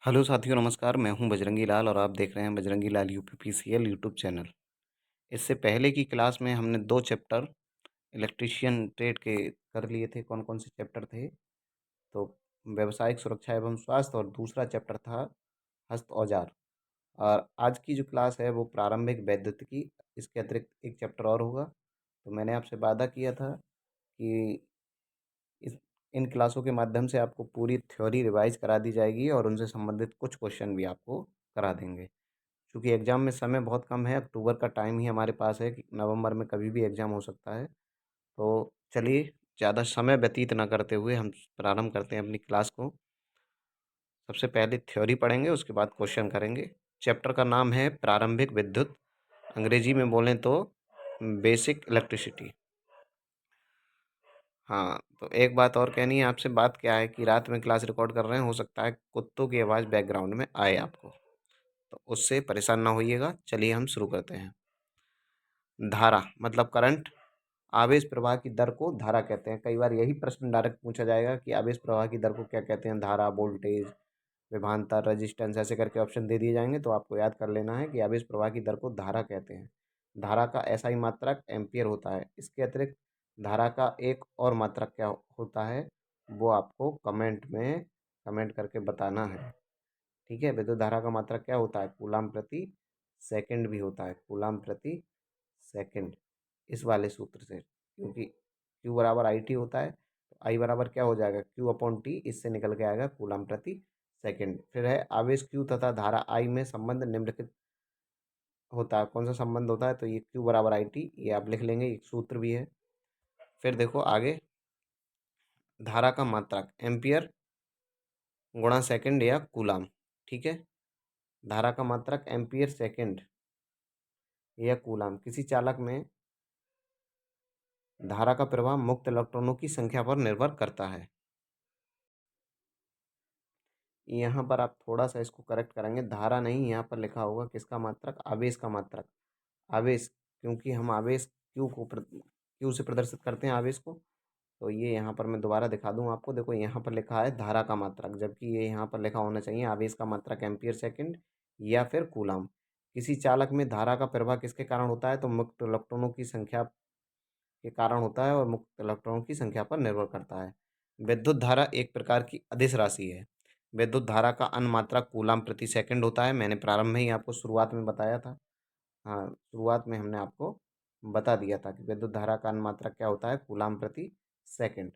Hello साथियों, नमस्कार। मैं हूं बजरंगी लाल और आप देख रहे हैं बजरंगी लाल यूपीपीसीएल यूट्यूब चैनल। इससे पहले की क्लास में हमने 2 चैप्टर इलेक्ट्रीशियन ट्रेड के कर लिए थे। कौन-कौन से चैप्टर थे? तो व्यावसायिक सुरक्षा एवं स्वास्थ्य और दूसरा चैप्टर था हस्त औजार। और आज की जो क्लास है वो प्रारंभिक वैद्युतिकी, इसके अतिरिक्त एक चैप्टर और होगा। तो मैंने आपसे वादा किया था कि इस इन क्लासों के माध्यम से आपको पूरी थ्योरी रिवाइज करा दी जाएगी और उनसे संबंधित कुछ क्वेश्चन भी आपको करा देंगे। चूँकि एग्ज़ाम में समय बहुत कम है, अक्टूबर का टाइम ही हमारे पास है कि नवंबर में कभी भी एग्ज़ाम हो सकता है। तो चलिए, ज़्यादा समय व्यतीत ना करते हुए हम प्रारंभ करते हैं अपनी क्लास को। सबसे पहले थ्योरी पढ़ेंगे, उसके बाद क्वेश्चन करेंगे। चैप्टर का नाम है प्रारंभिक विद्युत, अंग्रेजी में बोलें तो बेसिक इलेक्ट्रिसिटी। हाँ, तो एक बात और कहनी है आपसे। बात क्या है कि रात में क्लास रिकॉर्ड कर रहे हैं, हो सकता है कुत्तों की आवाज़ बैकग्राउंड में आए आपको, तो उससे परेशान ना होइएगा। चलिए हम शुरू करते हैं। धारा मतलब करंट। आवेश प्रवाह की दर को धारा कहते हैं। कई बार यही प्रश्न डायरेक्ट पूछा जाएगा कि आवेश प्रवाह की दर को क्या कहते हैं। धारा, वोल्टेज, विभवांतर, रेजिस्टेंस, ऐसे करके ऑप्शन दे दिए जाएंगे, तो आपको याद कर लेना है कि आवेश प्रवाह की दर को धारा कहते हैं। धारा का एसआई मात्रक एम्पियर होता है। इसके अतिरिक्त धारा का एक और मात्रक क्या होता है, वो आपको कमेंट करके बताना है। ठीक है, विद्युत धारा का मात्रक क्या होता है? कूलाम प्रति सेकंड भी होता है, कूलाम प्रति सेकंड। इस वाले सूत्र से, क्योंकि Q बराबर आई टी होता है, तो आई बराबर क्या हो जाएगा? Q upon T. इससे निकल के आएगा कूलाम प्रति सेकंड। फिर है आवेश Q तथा धारा I में संबंध निम्नलिखित होता है। कौन सा संबंध होता है? तो ये Q बराबर आई टी, ये आप लिख लेंगे, एक सूत्र भी है। फिर देखो आगे, धारा का मात्रक एम्पियर गुणा सेकंड या कूलाम। ठीक है, धारा का मात्रक एम्पियर सेकंड या कूलाम। किसी चालक में धारा का प्रवाह मुक्त इलेक्ट्रॉनों की संख्या पर निर्भर करता है। यहाँ पर आप थोड़ा सा इसको करेक्ट करेंगे, धारा नहीं, यहाँ पर लिखा होगा किसका मात्रक? आवेश का मात्रक। आवेश, क्योंकि हम आवेश क्यू से प्रदर्शित करते हैं आवेश को। तो ये यहाँ पर मैं दोबारा दिखा दूँ आपको। देखो यहाँ पर लिखा है धारा का मात्रक, जबकि ये यहाँ पर लिखा होना चाहिए आवेश का मात्रक एम्पियर सेकंड या फिर कूलाम। किसी चालक में धारा का प्रवाह किसके कारण होता है? तो मुक्त इलेक्ट्रॉनों की संख्या के कारण होता है और मुक्त इलेक्ट्रॉनों की संख्या पर निर्भर करता है। विद्युत धारा एक प्रकार की अदिश राशि है। विद्युत धारा का अनुमात्रक कूलाम प्रति सेकंड होता है। मैंने प्रारंभ में ही आपको शुरुआत में बताया था। हाँ, शुरुआत में हमने आपको बता दिया था कि विद्युत धारा का अनुमात्रक क्या होता है? कूलाम प्रति सेकंड।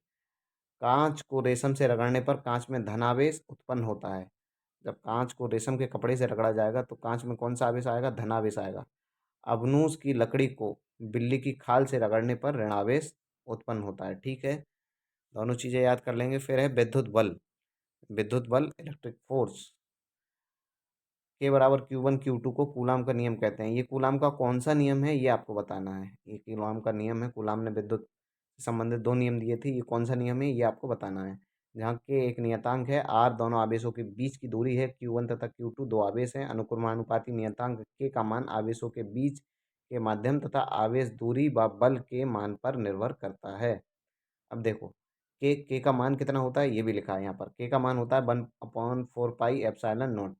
कांच को रेशम से रगड़ने पर कांच में धनावेश उत्पन्न होता है। जब कांच को रेशम के कपड़े से रगड़ा जाएगा तो कांच में कौन सा आवेश आएगा? धनावेश आएगा। अबनूस की लकड़ी को बिल्ली की खाल से रगड़ने पर ऋणावेश उत्पन्न होता है। ठीक है, दोनों चीज़ें याद कर लेंगे। फिर है विद्युत बल। विद्युत बल इलेक्ट्रिक फोर्स के बराबर Q1 Q2 को कूलाम का नियम कहते हैं। ये कूलाम का कौन सा नियम है, ये आपको बताना है। ये कूलाम का नियम है। कूलाम ने विद्युत से संबंधित 2 नियम दिए थे, ये कौन सा नियम है ये आपको बताना है। जहाँ के एक नियतांक है R, दोनों आवेशों के बीच की दूरी है। Q1 तथा Q2 दो आवेश हैं। अनुक्रमानुपाती नियतांक K का मान आवेशों के बीच के माध्यम तथा आवेश दूरी व बल के मान पर निर्भर करता है। अब देखो, के का मान कितना होता है ये भी लिखा है यहाँ पर। के का मान होता है 1/4 पाई एप्सिलॉन नॉट।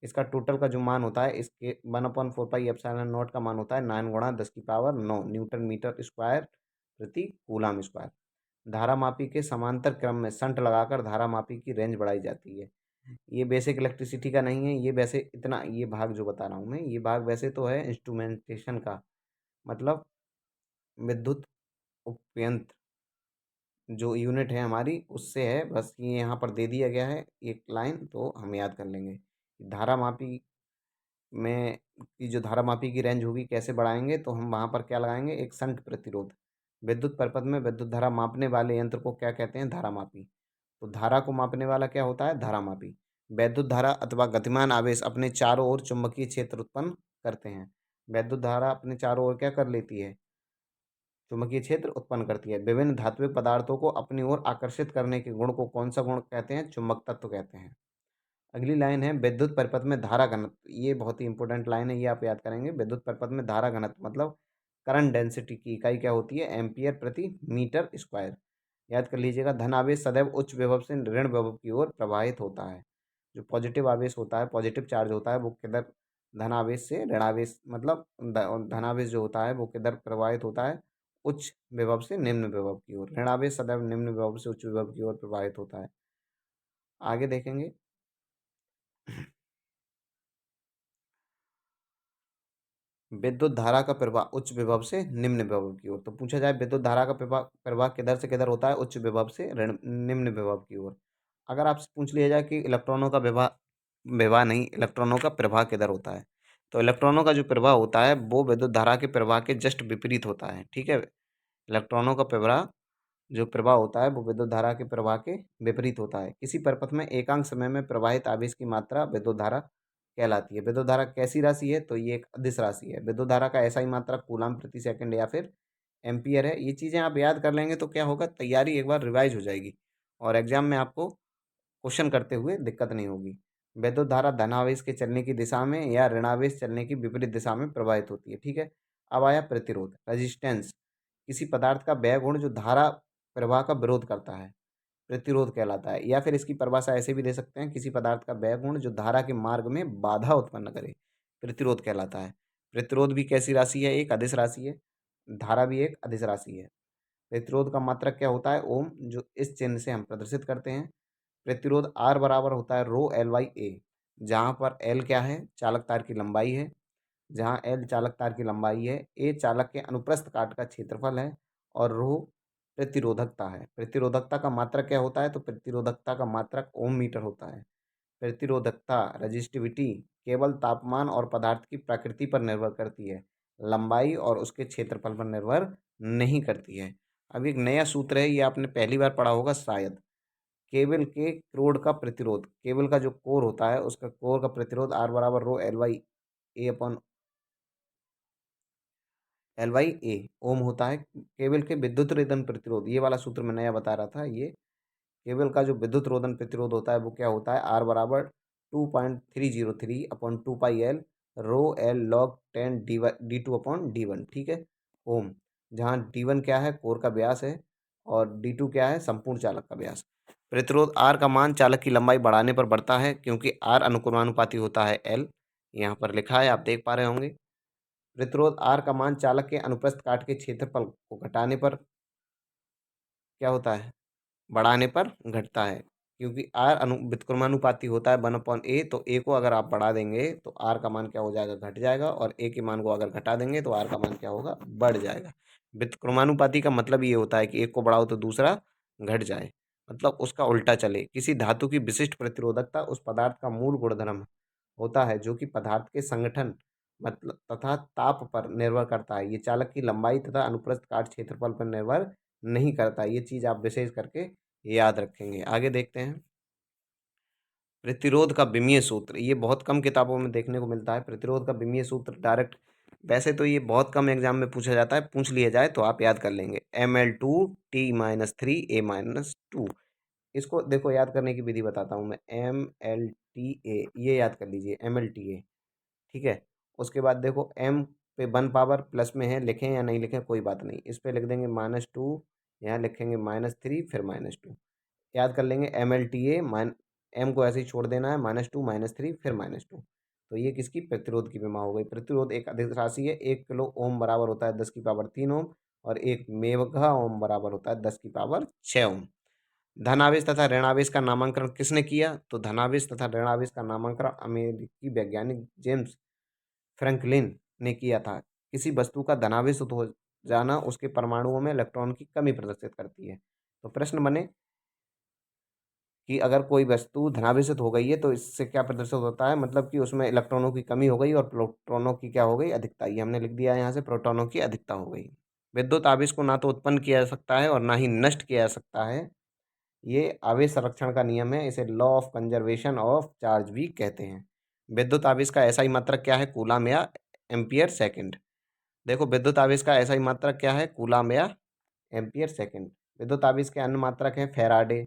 इसका टोटल का जो मान होता है, इसके 1/4 पाई एप्सिलॉन नॉट का मान होता है 9 गुणा 10 की पावर 9 न्यूटन मीटर स्क्वायर प्रति कूलाम स्क्वायर। धारा मापी के समांतर क्रम में संट लगाकर धारा मापी की रेंज बढ़ाई जाती है। ये बेसिक इलेक्ट्रिसिटी का नहीं है, ये वैसे इतना, ये भाग जो बता रहा हूँ मैं, ये भाग वैसे तो है इंस्ट्रूमेंटेशन का, मतलब विद्युत उपयंत्र जो यूनिट है हमारी उससे है। बस ये यहाँ पर दे दिया गया है एक लाइन, तो हम याद कर लेंगे। धारा मापी में की जो धारा मापी की रेंज होगी कैसे बढ़ाएंगे, तो हम वहाँ पर क्या लगाएंगे? एक संट प्रतिरोध। विद्युत परिपथ में विद्युत धारा मापने वाले यंत्र को क्या कहते हैं? धारा मापी। तो धारा को मापने वाला क्या होता है? धारा मापी। वैद्युत धारा अथवा गतिमान आवेश अपने चारों ओर चुंबकीय क्षेत्र उत्पन्न करते हैं। वैद्युत धारा अपने चारों ओर क्या कर लेती है? चुंबकीय क्षेत्र उत्पन्न करती है। विभिन्न धात्विक पदार्थों को अपनी ओर आकर्षित करने के गुण को कौन सा गुण कहते हैं? चुंबक तत्व कहते हैं। अगली लाइन है विद्युत परिपथ में धारा घनत्व। ये बहुत ही इंपॉर्टेंट लाइन है, ये आप याद करेंगे। विद्युत परिपथ में धारा घनत्व मतलब करंट डेंसिटी की इकाई क्या होती है? एम्पियर प्रति मीटर स्क्वायर। याद कर लीजिएगा। धन आवेश सदैव उच्च विभव से ऋण विभव की ओर प्रवाहित होता है। जो पॉजिटिव आवेश होता है, पॉजिटिव चार्ज होता है, वो किधर धनावेश से ऋणावेश, मतलब धनावेश जो होता है वो किधर प्रवाहित होता है, उच्च विभव से निम्न विभव की ओर। ऋणावेश सदैव निम्न विभव से उच्च विभव की ओर प्रवाहित होता है। आगे देखेंगे। विद्युत धारा का प्रवाह उच्च विभव से निम्न विभव की ओर। तो पूछा जाए विद्युत धारा का प्रवाह प्रवाह किधर से किधर होता है, उच्च विभव से निम्न विभव की ओर। अगर आपसे पूछ लिया जाए कि इलेक्ट्रॉनों का विवाह विवाह नहीं, इलेक्ट्रॉनों का प्रवाह किधर होता है, तो इलेक्ट्रॉनों का जो प्रवाह होता है वो विद्युत धारा के प्रवाह के जस्ट विपरीत होता है। ठीक है, इलेक्ट्रॉनों का प्रवाह जो प्रवाह होता है वो विद्युत धारा के प्रवाह के विपरीत होता है। किसी परिपथ में एकांक समय में प्रवाहित आवेश की मात्रा विद्युत धारा कहलाती है। विद्युत धारा कैसी राशि है, तो ये एक अदिश राशि है। विद्युत धारा का ऐसा ही मात्रक कूलम प्रति सेकंड या फिर एम्पियर है। ये चीज़ें आप याद कर लेंगे तो क्या होगा, तैयारी एक बार रिवाइज हो जाएगी और एग्जाम में आपको क्वेश्चन करते हुए दिक्कत नहीं होगी। विद्युत धारा धनावेश के चलने की दिशा में या ऋणावेश चलने की विपरीत दिशा में प्रवाहित होती है। ठीक है, अब आया प्रतिरोध, रेजिस्टेंस। किसी पदार्थ का वह गुण जो धारा प्रवाह का विरोध करता है, प्रतिरोध कहलाता है। या फिर इसकी परिभाषा ऐसे भी दे सकते हैं, किसी पदार्थ का वह गुण जो धारा के मार्ग में बाधा उत्पन्न करे, प्रतिरोध कहलाता है। प्रतिरोध भी कैसी राशि है, एक अदिश राशि है। धारा भी एक अदिश राशि है। प्रतिरोध का मात्रक क्या होता है, ओम, जो इस चिन्ह से हम प्रदर्शित करते हैं। प्रतिरोध आर बराबर होता है रो एल बाई ए, जहाँ पर एल क्या है, चालक तार की लंबाई है, जहाँ एल चालक तार की लंबाई है, ए चालक के अनुप्रस्थ काट का क्षेत्रफल है, और रो प्रतिरोधकता है। प्रतिरोधकता का मात्रक क्या होता है, तो प्रतिरोधकता का मात्रक ओम मीटर होता है। प्रतिरोधकता रेजिस्टिविटी केवल तापमान और पदार्थ की प्रकृति पर निर्भर करती है, लंबाई और उसके क्षेत्रफल पर निर्भर नहीं करती है। अब एक नया सूत्र है, ये आपने पहली बार पढ़ा होगा शायद। केबल के क्रोड का प्रतिरोध, केबल का जो कोर होता है उसका कोर का प्रतिरोध आर बराबर रो एल वाई ए ओम होता है। केबल के विद्युत रोधन प्रतिरोध, ये वाला सूत्र मैं नया बता रहा था, ये केबल का जो विद्युत रोधन प्रतिरोध होता है वो क्या होता है, आर बराबर 2.303 upon 2 pi L rho L log 10 D2/D1। ठीक है, ओम, जहाँ D1 क्या है, कोर का व्यास है, और D2 क्या है, संपूर्ण चालक का व्यास। प्रतिरोध आर का मान चालक की लंबाई बढ़ाने पर बढ़ता है, क्योंकि आर अनुक्रमानुपाती होता है एल, यहाँ पर लिखा है, आप देख पा रहे होंगे। प्रतिरोध आर का मान चालक के अनुप्रस्थ काट के क्षेत्रफल को घटाने पर क्या होता है, बढ़ाने पर घटता है। क्योंकि आर व्युत्क्रमानुपाती होता है 1/a, तो a को अगर आप बढ़ा देंगे तो आर का मान क्या हो जाएगा, घट जाएगा, और a के मान को अगर घटा देंगे तो आर का मान क्या होगा, बढ़ जाएगा। व्युत्क्रमानुपाती का मतलब ये होता है कि एक को बढ़ाओ तो दूसरा घट जाए, मतलब उसका उल्टा चले। किसी धातु की विशिष्ट प्रतिरोधकता उस पदार्थ का मूल गुणधर्म होता है, जो कि पदार्थ के संगठन मतलब तथा ताप पर निर्भर करता है। ये चालक की लंबाई तथा अनुप्रस्थ काट क्षेत्रफल पर निर्भर नहीं करता। ये चीज़ आप विशेष करके याद रखेंगे। आगे देखते हैं, प्रतिरोध का विमीय सूत्र। ये बहुत कम किताबों में देखने को मिलता है, प्रतिरोध का विमीय सूत्र डायरेक्ट। वैसे तो ये बहुत कम एग्जाम में पूछा जाता है, पूछ लिया जाए तो आप याद कर लेंगे। Ml2T-3A-2। इसको देखो, याद करने की विधि बताता हूँ मैं। MLTA, ये याद कर लीजिए, MLTA। ठीक है, उसके बाद देखो, एम पे 1 पावर प्लस में है, लिखें या नहीं लिखें कोई बात नहीं, इस पे लिख देंगे -2, यहाँ लिखेंगे -3, फिर -2। याद कर लेंगे, MLTA मान, एम को ऐसे ही छोड़ देना है, -2 -3 फिर -2। तो ये किसकी, प्रतिरोध की विमा हो गई। प्रतिरोध एक अधिक राशि है। 1 किलो ओम बराबर होता है 10 की पावर 3 ओम, और 1 मेगा ओम बराबर होता है 10 की पावर 6 ओम। धनावेश तथा ऋणावेश का नामांकन किसने किया, तो धनावेश तथा ऋणावेश का नामांकन अमेरिकी वैज्ञानिक जेम्स फ्रैंकलिन ने किया था। किसी वस्तु का धनावेशित हो जाना उसके परमाणुओं में इलेक्ट्रॉन की कमी प्रदर्शित करती है। तो प्रश्न बने कि अगर कोई वस्तु धनावेशित हो गई है तो इससे क्या प्रदर्शित होता है, मतलब कि उसमें इलेक्ट्रॉनों की कमी हो गई और प्रोटॉनों की क्या हो गई, अधिकता। ये हमने लिख दिया है यहाँ से, प्रोटॉनों की अधिकता हो गई। विद्युत आवेश को ना तो उत्पन्न किया जा सकता है और ना ही नष्ट किया जा सकता है। ये आवेश संरक्षण का नियम है, इसे law of conservation of charge भी कहते हैं। विद्युत आवेश का ऐसा ही मात्रक क्या है, कूलम या एम्पियर सेकंड। देखो, विद्युत आवेश का ऐसा ही मात्रक क्या है, कूलम या एम्पियर सेकंड। विद्युत आवेश के अन्य मात्रक हैं फैराडे,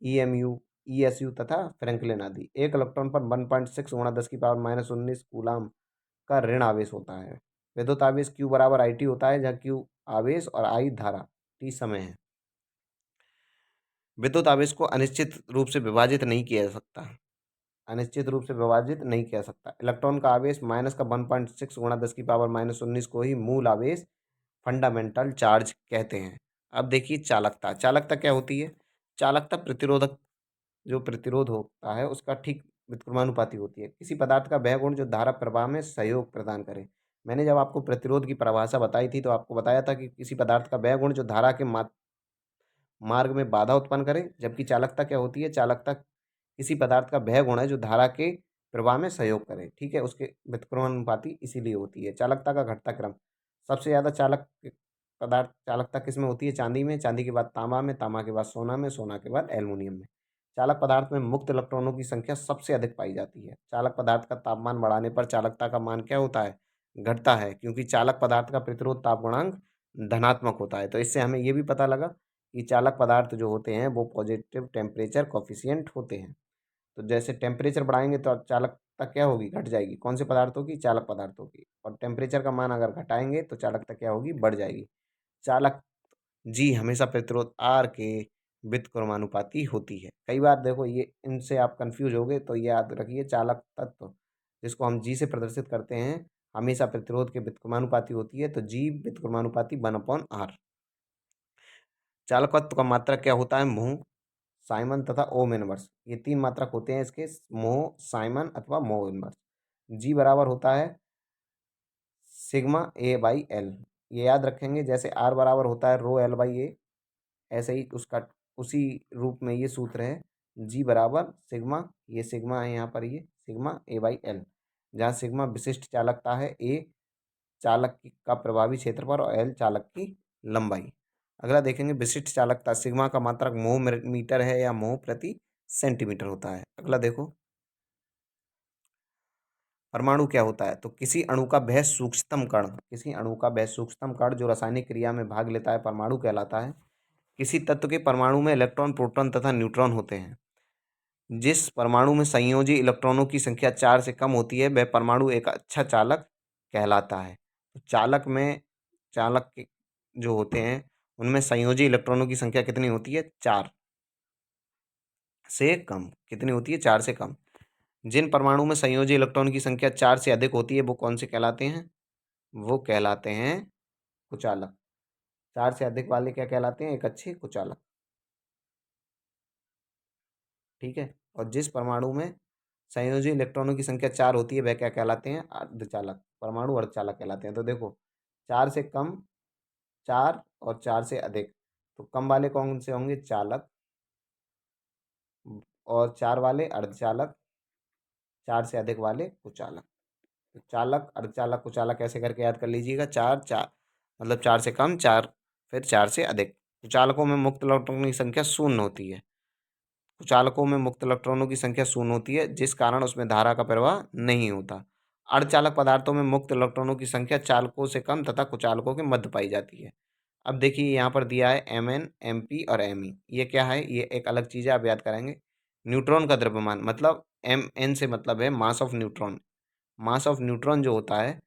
ईएमयू, ईएसयू तथा फ्रैंकलिन आदि। एक इलेक्ट्रॉन पर 1.6 गुणा 10 की पावर -19 कूलम का ऋण आवेश होता है। विद्युत आवेश Q बराबर IT होता है, जहाँ Q आवेश और I धारा, T समय है। विद्युत आवेश को अनिश्चित रूप से विभाजित नहीं किया जा सकता। अनिश्चित रूप से विभाजित नहीं किया सकता। इलेक्ट्रॉन का आवेश माइनस का 1.6 गुणा 10⁻−19 को ही मूल आवेश फंडामेंटल चार्ज कहते हैं। अब देखिए चालकता। चालकता क्या होती है? चालकता प्रतिरोधक, जो प्रतिरोध होता है उसका ठीक व्युत्क्रमानुपाती होती है। किसी पदार्थ का वह गुण जो धारा प्रवाह में सहयोग प्रदान करे। मैंने जब आपको प्रतिरोध की परिभाषा बताई थी तो आपको बताया था कि किसी पदार्थ का वह गुण जो धारा के मार्ग में बाधा उत्पन्न करे। जबकि चालकता क्या होती है? चालकता किसी पदार्थ का वह गुण है जो धारा के प्रवाह में सहयोग करे। ठीक है, उसके व्युत्क्रमानुपाती इसीलिए होती है। चालकता का घटता क्रम। सबसे ज़्यादा पदार्थ चालकता किस में होती है? चांदी में। चांदी के बाद तांबा में। तांबा के बाद सोना में। सोना के बाद एल्युमिनियम में। चालक पदार्थ में मुक्त इलेक्ट्रॉनों की संख्या सबसे अधिक पाई जाती है। चालक पदार्थ का तापमान बढ़ाने पर चालकता का मान क्या होता है? घटता है, क्योंकि चालक पदार्थ का प्रतिरोध ताप गुणांक धनात्मक होता है। तो इससे हमें ये भी पता लगा कि चालक पदार्थ जो होते हैं वो पॉजिटिव टेम्परेचर कॉफिशिएंट होते हैं। तो जैसे टेम्परेचर बढ़ाएंगे तो चालकता क्या होगी? घट जाएगी। कौन से पदार्थों की? चालक पदार्थों की। और टेम्परेचर का मान अगर घटाएंगे तो चालकता क्या होगी? बढ़ जाएगी। चालक जी हमेशा प्रतिरोध आर के व्युत्क्रमानुपाती होती है। कई बार देखो ये इनसे आप कंफ्यूज हो गए, तो ये याद रखिए चालक तत्व जिसको हम जी से प्रदर्शित करते हैं हमेशा प्रतिरोध के व्युत्क्रमानुपाती होती है। तो जी व्युत्क्रमानुपाती 1/r। चालकत्व का मात्रक क्या होता है? मोह, साइमन तथा ओम इनवर्स। ये तीन मात्रक होते हैं इसके, मोह, साइमन अथवा मोह इनवर्स। जी बराबर होता है सिग्मा ए बाई एल। ये याद रखेंगे। जैसे आर बराबर होता है रो एल बाई ए, ऐसे ही उसका उसी रूप में ये सूत्र है। जी बराबर सिग्मा, ये सिग्मा है यहाँ पर, ये सिग्मा ए बाई एल, जहाँ सिग्मा विशिष्ट चालकता है, ए चालक का प्रभावी क्षेत्रफल और एल चालक की लंबाई। अगला देखेंगे विशिष्ट चालकता। सिग्मा का मात्रक मोह मीटर है या मोह प्रति सेंटीमीटर होता है। अगला देखो परमाणु क्या होता है? तो किसी अणु का वह सूक्ष्मतम कण, किसी अणु का वह सूक्ष्मतम कण जो रासायनिक क्रिया में भाग लेता है परमाणु कहलाता है। किसी तत्व के परमाणु में इलेक्ट्रॉन, प्रोटॉन तथा न्यूट्रॉन होते हैं। जिस परमाणु में संयोजी इलेक्ट्रॉनों की संख्या 4 से कम होती है वह परमाणु एक अच्छा चालक कहलाता है। तो चालक के जो होते हैं उनमें संयोजी इलेक्ट्रॉनों की संख्या कितनी होती है? 4 से कम। कितनी होती है? 4 से कम। जिन परमाणु में संयोजी इलेक्ट्रॉन की संख्या 4 से अधिक होती है वो कौन से कहलाते हैं? वो कहलाते हैं कुचालक। 4 से अधिक वाले क्या कहलाते हैं? एक अच्छे कुचालक। ठीक है। और जिस परमाणु में संयोजी इलेक्ट्रॉनों की संख्या 4 होती है वह क्या कहलाते हैं? अर्धचालक। परमाणु अर्धचालक कहलाते हैं। तो देखो 4 से कम, 4 और 4 से अधिक। तो कम वाले कौन से होंगे? चालक। और 4 वाले अर्धचालक, 4 से अधिक वाले कुचालक। तो चालक, अर्धचालक, कुचालक ऐसे करके याद कर लीजिएगा। 4 4 मतलब 4 से कम, 4 फिर 4 से अधिक। कुचालकों में मुक्त इलेक्ट्रॉनों की संख्या शून्य होती है। कुचालकों में मुक्त इलेक्ट्रॉनों की संख्या शून्य होती है जिस कारण उसमें धारा का प्रवाह नहीं होता। अर्धचालक पदार्थों में मुक्त इलेक्ट्रॉनों की संख्या चालकों से कम तथा कुचालकों के मध्य पाई जाती है। अब देखिए यहाँ पर दिया है Mn, Mp और Me। ये क्या है? ये एक अलग चीज़ है, आप याद कराएंगे। न्यूट्रॉन का द्रव्यमान मतलब Mn से मतलब है mass of neutron. Mass of neutron जो होता है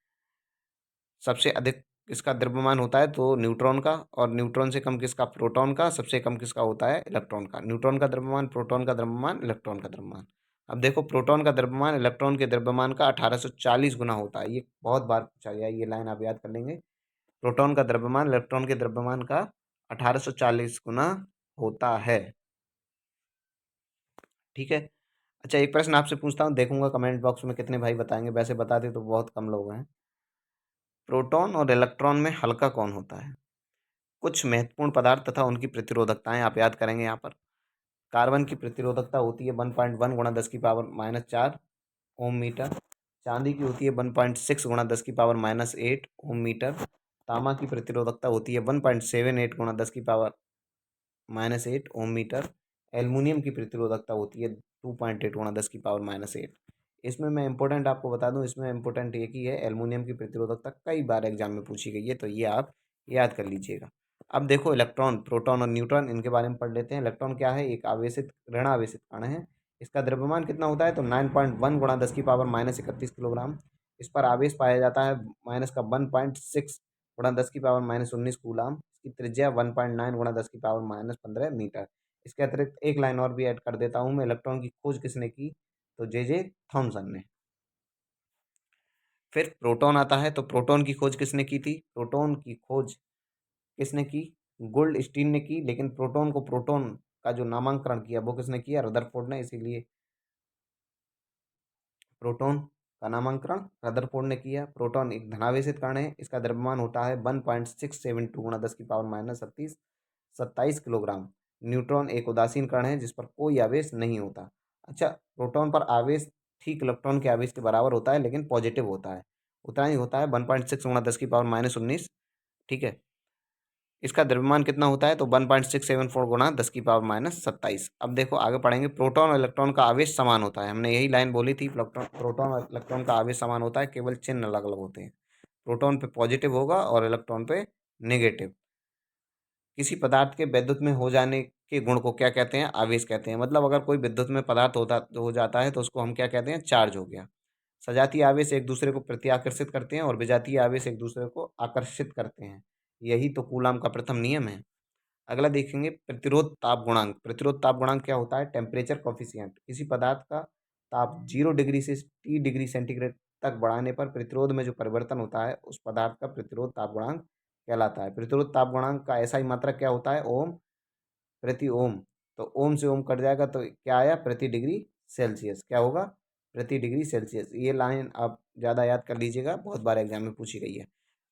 सबसे अधिक किसका द्रव्यमान होता है? तो न्यूट्रॉन का। और न्यूट्रॉन से कम किसका? प्रोटॉन का। सबसे कम किसका होता है? इलेक्ट्रॉन का। न्यूट्रॉन का द्रव्यमान, प्रोटॉन का द्रव्यमान, इलेक्ट्रॉन का द्रव्यमान। अब देखो प्रोटॉन का द्रव्यमान इलेक्ट्रॉन के द्रव्यमान का 1840 गुना होता है। ये बहुत बार पूछा गया है, ये लाइन आप याद कर लेंगे। प्रोटॉन का द्रव्यमान इलेक्ट्रॉन के द्रव्यमान का 1840 गुना होता है। ठीक है। अच्छा एक प्रश्न आपसे पूछता हूँ, देखूंगा कमेंट बॉक्स में कितने भाई बताएंगे। वैसे बताते तो बहुत कम लोग हैं। प्रोटॉन और इलेक्ट्रॉन में हल्का कौन होता है? कुछ महत्वपूर्ण पदार्थ तथा उनकी प्रतिरोधकताएं आप याद करेंगे यहाँ पर। कार्बन की प्रतिरोधकता होती है 1.1 गुणा 10⁻⁴ ओम मीटर। चांदी की होती है 1.6 गुणा 10⁻⁸ ओम मीटर। तांबा की प्रतिरोधकता होती है 1.78 गुणा 10⁻⁸ ओम मीटर। एल्युमिनियम की प्रतिरोधकता होती है 2.8 गुणा 10⁻⁸। इसमें मैं इंपॉर्टेंट आपको बता दूं, इसमें इंपॉर्टेंट एक ही है, एल्युमिनियम की प्रतिरोधकता कई बार एग्जाम में पूछी गई है, तो ये आप याद कर लीजिएगा। अब देखो इलेक्ट्रॉन, प्रोटॉन और न्यूट्रॉन, इनके बारे में पढ़ लेते हैं। इलेक्ट्रॉन क्या है? एक आवेशित ऋण आवेशित कण है। इसका द्रव्यमान कितना होता है? तो 9.1 गुणा 10⁻31 किलोग्राम। इस पर आवेश पाया जाता है माइनस का 1.6 गुणा 10⁻19 कूलाम। इसकी त्रिज्या 1.9 गुणा 10⁻15 मीटर। इसके अतिरिक्त एक लाइन और भी ऐड कर देता हूँ मैं, इलेक्ट्रॉन की खोज किसने की? तो जे थॉमसन ने। फिर प्रोटॉन आता है, तो प्रोटॉन की खोज किसने की थी? प्रोटॉन की खोज किसने की? गोल्डस्टीन ने की। लेकिन प्रोटॉन को, प्रोटॉन का जो नामकरण किया वो किसने किया? रदरफोर्ड ने। इसीलिए प्रोटॉन का नामकरण रदरफोर्ड ने किया। प्रोटॉन एक धनावेशित कण है, इसका द्रव्यमान होता है 1.672 गुणा 10⁻37 किलोग्राम। न्यूट्रॉन एक उदासीन कण है जिस पर कोई आवेश नहीं होता। अच्छा, प्रोटॉन पर आवेश ठीक इलेक्ट्रॉन के आवेश के बराबर होता है, लेकिन पॉजिटिव होता है, उतना ही होता है, 1.6 गुणा 10⁻19। ठीक है, इसका द्रव्यमान कितना होता है? तो 1.674 गुणा 10⁻27। अब देखो आगे पढ़ेंगे, प्रोटॉन और इलेक्ट्रॉन का आवेश समान होता है। हमने यही लाइन बोली थी, प्रोटॉन और इलेक्ट्रॉन का आवेश समान होता है, केवल चिन्ह अलग अलग होते हैं। प्रोटॉन पे पॉजिटिव होगा और इलेक्ट्रॉन पे नेगेटिव। किसी पदार्थ के विद्युत में हो जाने के गुण को क्या कहते हैं? आवेश कहते हैं। मतलब अगर कोई विद्युत में पदार्थ हो जाता है तो उसको हम क्या कहते हैं? चार्ज हो गया। सजातीय आवेश एक दूसरे को प्रत्याकर्षित करते हैं और विजातीय आवेश एक दूसरे को आकर्षित करते हैं। यही तो कूलाम का प्रथम नियम है। अगला देखेंगे, प्रतिरोध ताप गुणांक। प्रतिरोध ताप गुणांक क्या होता है? Temperature coefficient. किसी पदार्थ का ताप 0 डिग्री से T डिग्री सेंटीग्रेड तक बढ़ाने पर प्रतिरोध में जो परिवर्तन होता है उस पदार्थ का प्रतिरोध ताप गुणांक कहलाता है। प्रतिरोध ताप गुणांक का ऐसा ही मात्रक क्या होता है? ओम प्रति ओम। तो ओम से ओम कट जाएगा तो क्या आया? प्रति डिग्री सेल्सियस। क्या होगा? प्रति डिग्री सेल्सियस। ये लाइन आप ज़्यादा याद कर लीजिएगा, बहुत बार एग्जाम में पूछी गई है।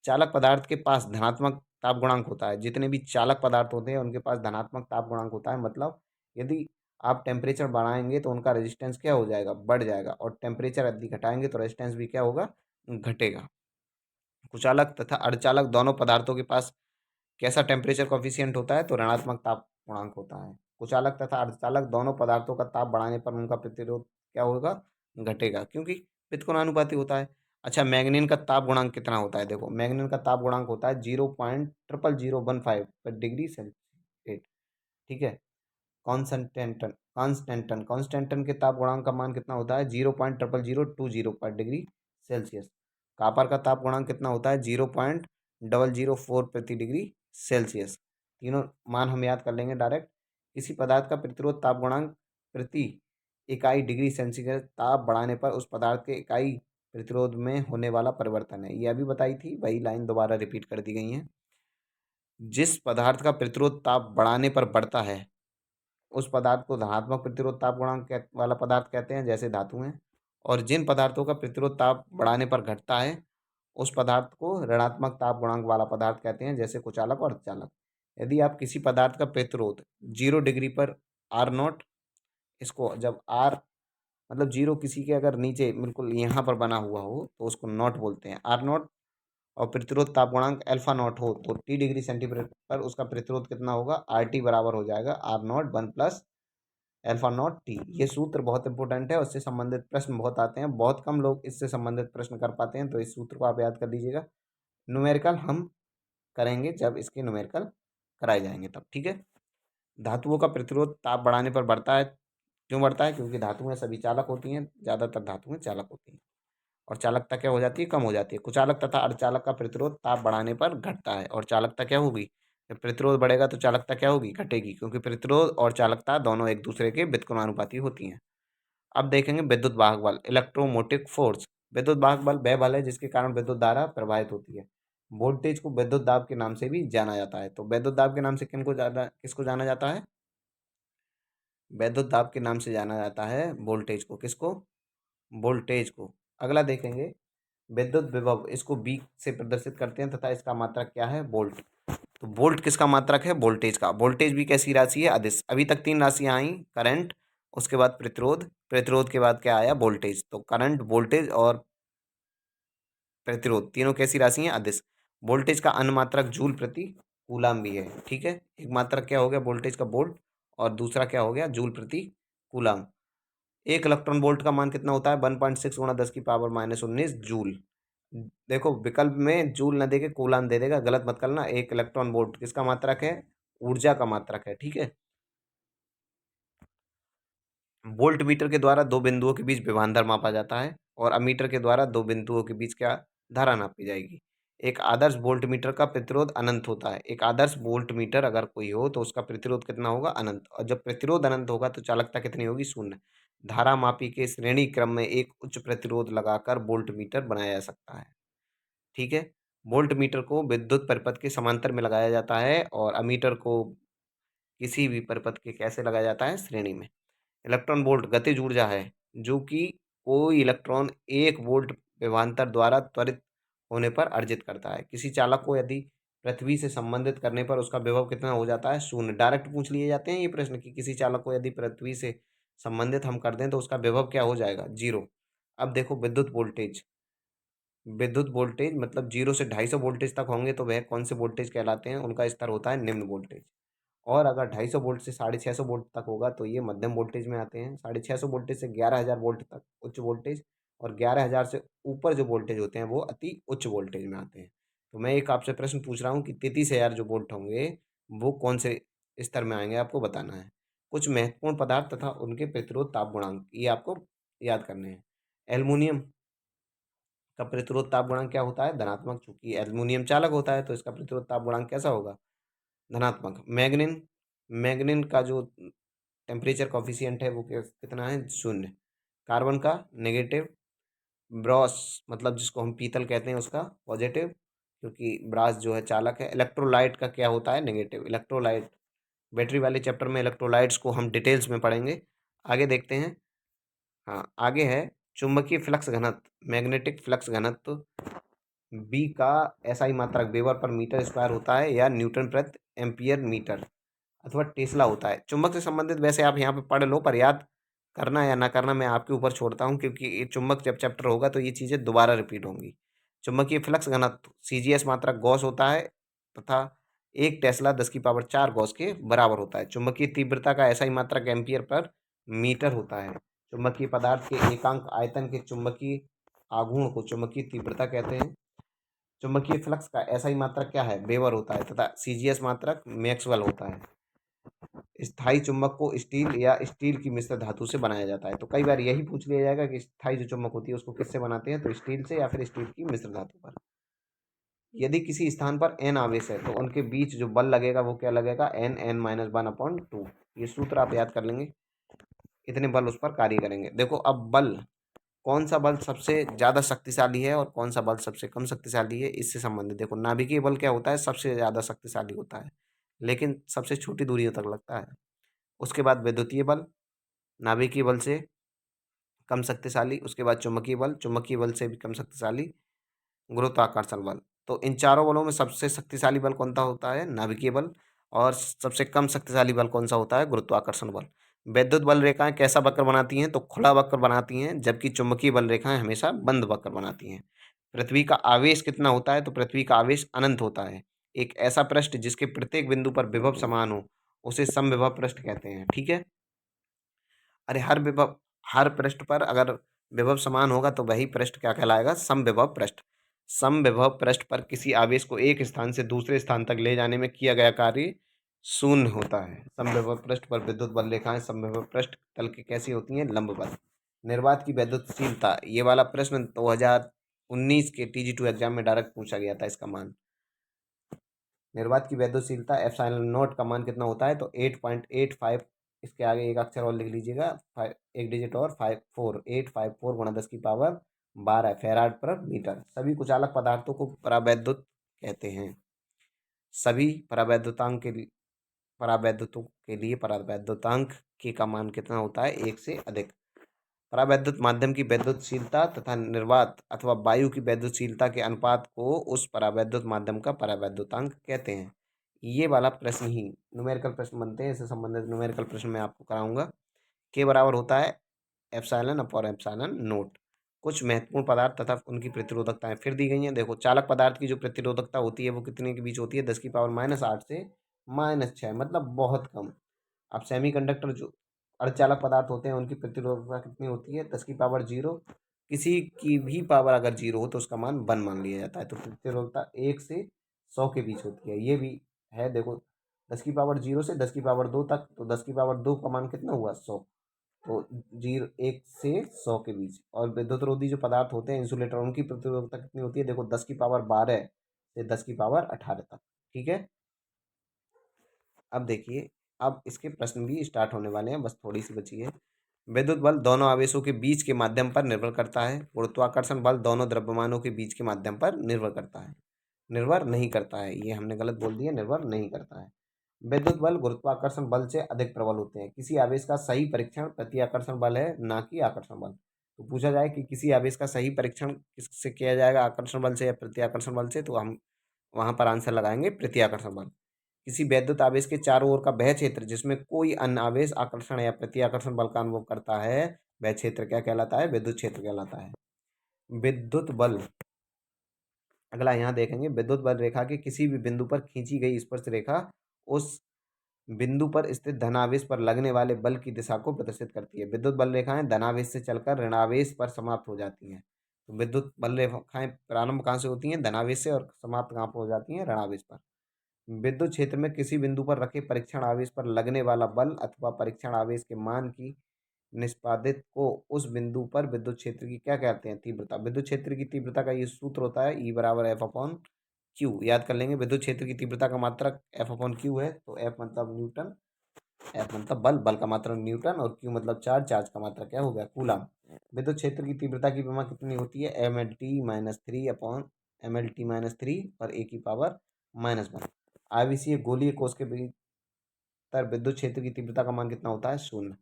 चालक पदार्थ के पास धनात्मक ताप गुणांक होता है। जितने भी चालक पदार्थ होते हैं उनके पास धनात्मक ताप गुणांक होता है। मतलब यदि आप टेम्परेचर बढ़ाएंगे तो उनका रेजिस्टेंस क्या हो जाएगा? बढ़ जाएगा। और टेम्परेचर यदि घटाएंगे तो रेजिस्टेंस भी क्या होगा? घटेगा। कुचालक तथा अर्धचालक दोनों पदार्थों के पास कैसा टेम्परेचर कॉफिशिएंट होता है? तो ऋणात्मक ताप गुणांक होता है। कुचालक तथा अर्धचालक दोनों पदार्थों का ताप बढ़ाने पर उनका प्रतिरोध क्या होगा? घटेगा, क्योंकि व्युत्क्रमानुपाती होता है। अच्छा, मैग्नीन का ताप गुणांक कितना होता है? देखो, मैग्नीन का ताप गुणांक होता है 0.00015 पर डिग्री सेंटीग्रेड। ठीक है। कॉन्स्टेंटन के ताप गुणांक का मान कितना होता है? 0.00020 पर डिग्री सेल्सियस। कापर का ताप गुणांक कितना होता है? 0.004 प्रति डिग्री सेल्सियस। तीनों मान हम याद कर लेंगे डायरेक्ट। किसी पदार्थ का प्रतिरोध ताप गुणांक प्रति इकाई डिग्री सेंटीग्रेड ताप बढ़ाने पर उस पदार्थ के इकाई प्रतिरोध में होने वाला परिवर्तन है। ये अभी बताई थी, वही लाइन दोबारा रिपीट कर दी गई है। जिस पदार्थ का प्रतिरोध ताप बढ़ाने पर बढ़ता है उस पदार्थ को धनात्मक प्रतिरोध ताप गुणांक वाला पदार्थ कहते हैं, जैसे धातु हैं। और जिन पदार्थों का प्रतिरोध ताप बढ़ाने पर घटता है उस पदार्थ को ऋणात्मक ताप गुणांक वाला पदार्थ कहते हैं, जैसे कुचालक और अर्धचालक। यदि आप किसी पदार्थ का प्रतिरोध 0 डिग्री पर R0, इसको जब R मतलब 0 किसी के अगर नीचे बिल्कुल यहाँ पर बना हुआ हो तो उसको नॉट बोलते हैं, R0। और प्रतिरोध ताप गुणांक अल्फा नॉट हो तो T डिग्री सेंटीग्रेड पर उसका प्रतिरोध कितना होगा? RT बराबर हो जाएगा R0 1 plus alpha not T. ये सूत्र बहुत इंपॉर्टेंट है, उससे संबंधित प्रश्न बहुत आते हैं, बहुत कम लोग इससे संबंधित प्रश्न कर पाते हैं, तो इस सूत्र को आप याद कर लीजिएगा। न्यूमेरिकल हम करेंगे जब इसके न्यूमेरिकल कराए जाएंगे तब। ठीक है। धातुओं का प्रतिरोध ताप बढ़ाने पर बढ़ता है। क्यों बढ़ता है? क्योंकि धातुएं सभी चालक होती हैं, ज़्यादातर धातुएं चालक होती हैं और चालकता क्या हो जाती है? कम हो जाती है। कुचालक तथा अर्धचालक का प्रतिरोध ताप बढ़ाने पर घटता है और चालकता क्या होगी? जब प्रतिरोध बढ़ेगा तो चालकता क्या होगी? घटेगी, क्योंकि प्रतिरोध और चालकता दोनों एक दूसरे के व्युत्क्रमानुपाती होती हैं। अब देखेंगे विद्युत वाहक बल, इलेक्ट्रोमोटिव फोर्स। विद्युत वाहक बल वह बल है जिसके कारण विद्युत धारा प्रवाहित होती है। वोल्टेज को विद्युत दाब के नाम से भी जाना जाता है। तो विद्युत दाब के नाम से किसको जाना जाता है? विद्युत दाब के नाम से जाना जाता है वोल्टेज को। किसको? वोल्टेज को। अगला देखेंगे, विद्युत विभव, इसको बी से प्रदर्शित करते हैं तथा इसका मात्रक क्या है? वोल्ट। तो वोल्ट किसका मात्रक है? वोल्टेज का। वोल्टेज भी कैसी राशि है? अदिश। अभी तक 3 राशियां आई, करंट, उसके बाद प्रतिरोध, प्रतिरोध के बाद क्या आया? वोल्टेज। तो करंट, वोल्टेज और प्रतिरोध तीनों कैसी राशि हैं? अदिश। वोल्टेज का अन्य मात्रक जूल प्रति कूलाम भी है। ठीक है। एक मात्रक क्या हो गया वोल्टेज का? वोल्ट। और दूसरा क्या हो गया? जूल प्रति कूलाम। एक इलेक्ट्रॉन वोल्ट का मान कितना होता है? 1.6 गुणा 10⁻19 जूल। देखो, विकल्प में जूल न देके कूलाम दे देगा, गलत मत करना। एक इलेक्ट्रॉन वोल्ट किसका मात्रक है? ऊर्जा का मात्रक है। ठीक है। वोल्ट मीटर के द्वारा दो बिंदुओं के बीच विभवांतर मापा जाता है और अमीटर के द्वारा दो बिंदुओं के बीच क्या धारा नापी जाएगी। एक आदर्श वोल्ट मीटर का प्रतिरोध अनंत होता है। एक आदर्श वोल्ट मीटर अगर कोई हो तो उसका प्रतिरोध कितना होगा? अनंत। और जब प्रतिरोध अनंत होगा तो चालकता कितनी होगी? शून्य। धारामापी के श्रेणी क्रम में एक उच्च प्रतिरोध लगाकर वोल्ट मीटर बनाया जा सकता है। ठीक है, वोल्ट मीटर को विद्युत परिपथ के समांतर में लगाया जाता है और अमीटर को किसी भी परिपथ के कैसे लगाया जाता है, श्रेणी में। इलेक्ट्रॉन वोल्ट गतिज ऊर्जा है जो कि कोई इलेक्ट्रॉन 1 वोल्ट विभवांतर द्वारा त्वरित होने पर अर्जित करता है। किसी चालक को यदि पृथ्वी से संबंधित करने पर उसका विभव कितना हो जाता है, शून्य। डायरेक्ट पूछ लिए जाते हैं ये प्रश्न कि किसी चालक को यदि पृथ्वी से संबंधित हम कर दें तो उसका विभव क्या हो जाएगा, 0। अब देखो विद्युत वोल्टेज मतलब 0 से 250 वोल्टेज तक होंगे तो वह कौन से वोल्टेज कहलाते हैं, उनका स्तर होता है निम्न वोल्टेज। और अगर 250 वोल्ट से 650 वोल्ट तक होगा तो ये मध्यम वोल्टेज में आते हैं। 650 वोल्टेज से 11,000 वोल्ट तक उच्च वोल्टेज, और 11,000 से ऊपर जो वोल्टेज होते हैं वो अति उच्च वोल्टेज में आते हैं। तो मैं एक आपसे प्रश्न पूछ रहा हूँ कि 33,000 जो वोल्ट होंगे वो कौन से स्तर में आएंगे, आपको बताना है। कुछ महत्वपूर्ण पदार्थ तथा उनके प्रतिरोध ताप गुणांक ये आपको याद करने हैं। एल्युमिनियम का प्रतिरोध ताप गुणांक क्या होता है, धनात्मक। चूंकि एल्युमिनियम चालक होता है तो इसका प्रतिरोध ताप गुणांक कैसा होगा, धनात्मक। मैग्नीन मैग्नीन का जो टेम्परेचर कॉफिशिएंट है वो कितना है, 0। कार्बन का नेगेटिव। ब्रॉस मतलब जिसको हम पीतल कहते हैं उसका पॉजिटिव, क्योंकि ब्रास जो है चालक है। इलेक्ट्रोलाइट का क्या होता है, नेगेटिव। इलेक्ट्रोलाइट बैटरी वाले चैप्टर में इलेक्ट्रोलाइट्स को हम डिटेल्स में पढ़ेंगे। आगे देखते हैं। हाँ, आगे है चुंबकीय फ्लक्स घनत्व, मैग्नेटिक फ्लक्स घनत्व। बी का एसआई मात्रक वेबर पर मीटर स्क्वायर होता है या न्यूटन प्रति एम्पियर मीटर अथवा टेस्ला होता है। चुंबक से संबंधित वैसे आप यहाँ पे पढ़ लो, पर याद करना या ना करना मैं आपके ऊपर छोड़ता हूँ, क्योंकि ये चुंबक जब चैप्टर होगा तो ये चीज़ें दोबारा रिपीट होंगी। चुंबकीय फ्लक्स घनत्व सीजीएस मात्रक गॉस होता है तथा 1 टेस्ला 10 की पावर 4 गॉस के बराबर होता है। चुंबकीय तीव्रता का एसआई मात्रक एम्पियर पर मीटर होता है। चुंबकीय पदार्थ के एकांक आयतन के चुंबकीय आघूर्ण को चुंबकीय तीव्रता कहते हैं। चुंबकीय फ्लक्स का एसआई मात्रक क्या है, वेबर होता है तथा सीजीएस मात्रक मैक्सवेल होता है। स्थायी चुंबक को स्टील या स्टील की मिश्र धातु से बनाया जाता है। तो कई बार यही पूछ लिया जाएगा कि स्थायी जो चुंबक होती है उसको किससे बनाते हैं, तो स्टील से या फिर स्टील की मिश्र धातु पर। यदि किसी स्थान पर n आवेश है तो उनके बीच जो बल लगेगा वो क्या लगेगा, n(n-1/2). ये सूत्र आप याद कर लेंगे, इतने बल उस पर कार्य करेंगे। देखो अब बल, कौन सा बल सबसे ज़्यादा शक्तिशाली है और कौन सा बल सबसे कम शक्तिशाली है, इससे संबंधित। देखो नाभिकीय बल क्या होता है, सबसे ज़्यादा शक्तिशाली होता है लेकिन सबसे छोटी दूरियों तक लगता है। उसके बाद विद्युतीय बल, नाभिकीय बल से कम शक्तिशाली। उसके बाद चुंबकीय बल से भी कम शक्तिशाली, गुरुत्वाकर्षण बल। तो इन चारों बलों में सबसे शक्तिशाली बल कौन सा होता है, नाभिकीय बल। और सबसे कम शक्तिशाली बल कौन सा होता है, गुरुत्वाकर्षण बल। विद्युत बल रेखाएं कैसा वक्र बनाती हैं, तो खुला वक्र बनाती हैं, जबकि चुंबकीय बल रेखाएं हमेशा बंद वक्र बनाती हैं। पृथ्वी का आवेश कितना होता है, तो पृथ्वी का आवेश अनंत होता है। एक ऐसा पृष्ठ जिसके प्रत्येक बिंदु पर विभव समान हो उसे समविभव पृष्ठ कहते हैं। ठीक है, अरे हर पृष्ठ पर अगर विभव समान होगा तो वही पृष्ठ क्या कहलाएगा, समविभव पृष्ठ। समविभव पृष्ठ पर किसी आवेश को एक स्थान से दूसरे स्थान तक ले जाने में किया गया कार्य शून्य होता है। समविभव पृष्ठ पर विद्युत बल रेखाएं समविभव पृष्ठ तल की कैसी होती हैं, लंबवत। निर्वात की वैद्युतशीलता, ये वाला प्रश्न 2019 के TG2 एग्जाम में डायरेक्ट पूछा गया था। इसका मान, निर्वात की वैद्युतशीलता एप्सिलॉन नॉट का मान कितना होता है, तो 8.85। इसके आगे एक अक्षर और लिख लीजिएगा, एक डिजिट और, 854 × 10 की पावर 12 फैराड पर मीटर। सभी कुचालक पदार्थों को परावैद्युत कहते हैं। सभी परावैद्युतों के लिए परावैद्युतांक के का मान कितना होता है, 1 से अधिक। परावैद्युत माध्यम की वैद्युतशीलता तथा निर्वात अथवा वायु की वैद्युतशीलता के अनुपात को उस परावैद्युत माध्यम का परावैद्युतांक कहते हैं। ये वाला प्रश्न ही न्यूमेरिकल प्रश्न बनते हैं, इससे संबंधित न्यूमेरिकल प्रश्न मैं आपको कराऊंगा। के बराबर होता है एप्सिलॉन अपॉन एप्सिलॉन नोट। कुछ महत्वपूर्ण पदार्थ तथा उनकी प्रतिरोधकताएं फिर दी गई हैं। देखो चालक पदार्थ की जो प्रतिरोधकता होती है वो कितने के बीच होती है, 10 की पावर -8 से -6, मतलब बहुत कम। अब सेमीकंडक्टर जो अर्धचालक पदार्थ होते हैं उनकी प्रतिरोधकता कितनी होती है, 10 की पावर 0। किसी की भी पावर अगर 0 हो तो उसका मान 1 मान लिया जाता है। तो प्रतिरोधकता 1 से 100 के बीच होती है। ये भी है, देखो 10 की पावर 0 से 10 की पावर 2 तक, तो 10 की पावर 2 का मान कितना हुआ, 100। तो 1 से 100 के बीच। और विद्युतरोधी जो पदार्थ होते हैं इंसुलेटर, उनकी प्रतिरोधकता कितनी होती है, देखो 10 की पावर 12 से 10 की पावर 18 तक। ठीक है, अब देखिए, अब इसके प्रश्न भी स्टार्ट होने वाले हैं, बस थोड़ी सी बची है। विद्युत बल दोनों आवेशों के बीच के माध्यम पर निर्भर करता है। गुरुत्वाकर्षण बल दोनों द्रव्यमानों के बीच के माध्यम पर निर्भर करता है। निर्भर नहीं करता है, ये हमने गलत बोल दिया, निर्भर नहीं करता है। विद्युत बल गुरुत्वाकर्षण बल से अधिक प्रबल होते हैं। किसी आवेश का सही परीक्षण प्रतिआकर्षण बल है, ना कि आकर्षण बल। तो पूछा जाए कि किसी आवेश का सही परीक्षण किससे किया जाएगा, आकर्षण बल से या प्रतिआकर्षण बल से, तो हम वहां पर आंसर लगाएंगे प्रतिआकर्षण बल। किसी वैद्युत आवेश के चारों ओर का वह क्षेत्र जिसमें कोई अन्य आवेश आकर्षण या प्रतिआकर्षण बल का अनुभव करता है, वह क्षेत्र क्या कहलाता है? विद्युत क्षेत्र कहलाता है। विद्युत बल, अगला यहाँ देखेंगे, विद्युत बल रेखा के किसी भी बिंदु पर खींची गई स्पर्श रेखा उस बिंदु पर स्थित धनावेश पर लगने वाले बल की दिशा को प्रदर्शित करती है। विद्युत बल रेखाएं धनावेश से चलकर ऋणावेश पर समाप्त हो जाती हैं। तो विद्युत बल रेखाएं प्रारंभ कहाँ से होती हैं? धनावेश से, और समाप्त कहाँ पर हो जाती हैं? ऋणावेश पर। विद्युत क्षेत्र में किसी बिंदु पर रखे परीक्षण आवेश पर लगने वाला बल अथवा परीक्षण आवेश के मान की निष्पादित को उस बिंदु पर विद्युत क्षेत्र की क्या कहते हैं? तीव्रता। विद्युत क्षेत्र की तीव्रता का ये सूत्र होता है E बराबर एफ अपॉन क्यू। याद कर लेंगे, विद्युत क्षेत्र की तीव्रता का मात्रक एफ अपॉन क्यू है। तो एफ मतलब न्यूटन, एफ मतलब बल, बल का मात्रक न्यूटन, और क्यू मतलब चार्ज, चार्ज का मात्रक क्या हो गया? कूलम। विद्युत क्षेत्र की तीव्रता की विमा कितनी होती है? M L T minus three और ए की पावर -1। आवेशीय गोलीय कोश के भीतर विद्युत क्षेत्र की तीव्रता का मान कितना होता है? 0।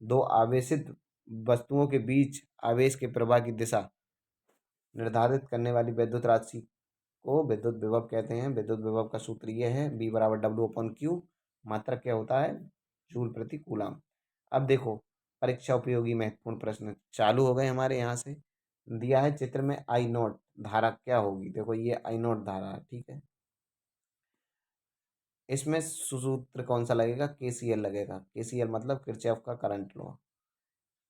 दो आवेशित वस्तुओं के बीच आवेश के प्रवाह की दिशा निर्धारित करने वाली विद्युत राशि को विद्युत विभव कहते हैं। विद्युत विभव का सूत्र ये है, बी बराबर डब्ल्यू अपॉन क्यू। मात्रक क्या होता है? जूल प्रति कूलम। अब देखो, परीक्षा उपयोगी महत्वपूर्ण प्रश्न चालू हो गए हमारे यहाँ से। दिया है चित्र में आई नोट धारा क्या होगी। देखो ये आई नोट धारा है, ठीक है। इसमें सूत्र कौन सा लगेगा? केसीएल लगेगा। केसीएल मतलब किरचॉफ का करंट लॉ।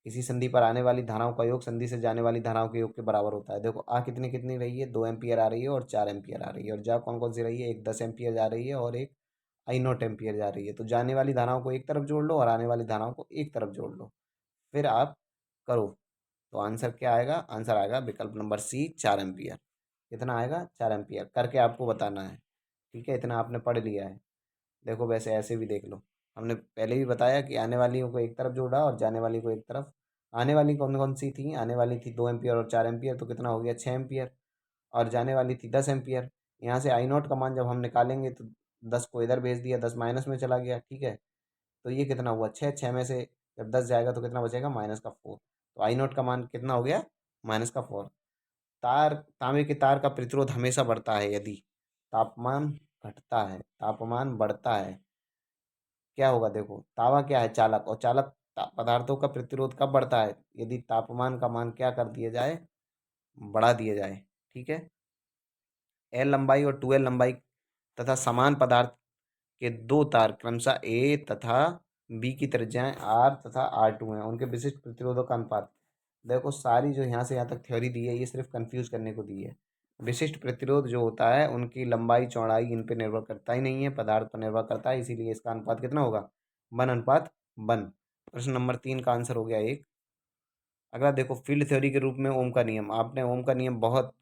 किसी संधि पर आने वाली धाराओं का योग संधि से जाने वाली धाराओं के योग के बराबर होता है। देखो आ कितनी कितनी रही है? 2 एम्पियर आ रही है और 4 एम्पियर आ रही है। और जा कौन कौन सी रही है? एक 10 एम्पियर जा रही है और एक आई नॉट एम्पियर जा रही है। तो जाने वाली धाराओं को एक तरफ जोड़ लो और आने वाली धाराओं को एक तरफ जोड़ लो, फिर आप करो। तो आंसर क्या आएगा? आंसर आएगा विकल्प नंबर सी, 4 एम्पियर। कितना आएगा? 4 एम्पियर। करके आपको बताना है, ठीक है। इतना आपने पढ़ लिया है। देखो वैसे ऐसे भी देख लो, हमने पहले भी बताया कि आने वाली को एक तरफ जोड़ा और जाने वाली को एक तरफ। आने वाली कौन कौन सी थी? आने वाली थी 2 एम्पियर और 4 एम्पियर, तो कितना हो गया? 6 एम्पियर। और जाने वाली थी 10 एम्पियर। यहाँ से आई नॉट का मान जब हम निकालेंगे तो 10 को इधर भेज दिया, 10 माइनस में चला गया, ठीक है। तो ये कितना हुआ? 6। 6 में से जब 10 जाएगा तो कितना बचेगा? -4। तो आई नॉट का मान कितना हो गया? -4। तांबे के तार का प्रतिरोध हमेशा बढ़ता है यदि तापमान घटता है, तापमान बढ़ता है, क्या होगा? देखो तावा क्या है? चालक। और चालक पदार्थों का प्रतिरोध कब बढ़ता है? यदि तापमान का मान क्या कर दिया जाए? बढ़ा दिया जाए, ठीक है। एल लंबाई और 2L लंबाई तथा समान पदार्थ के दो तार क्रमशः ए तथा बी की त्रिज्याएं आर तथा R2 हैं। उनके विशिष्ट प्रतिरोधों का अनुपात। देखो सारी जो यहाँ से यहाँ तक थ्योरी दी है ये सिर्फ कंफ्यूज करने को दी है। विशिष्ट प्रतिरोध जो होता है उनकी लंबाई चौड़ाई इन पर निर्भर करता ही नहीं है, पदार्थ पर निर्भर करता है। इसीलिए इसका अनुपात कितना होगा? 1:1। प्रश्न नंबर 3 का आंसर हो गया 1। अगला देखो, फील्ड थ्योरी के रूप में ओम का नियम। आपने ओम का नियम बहुत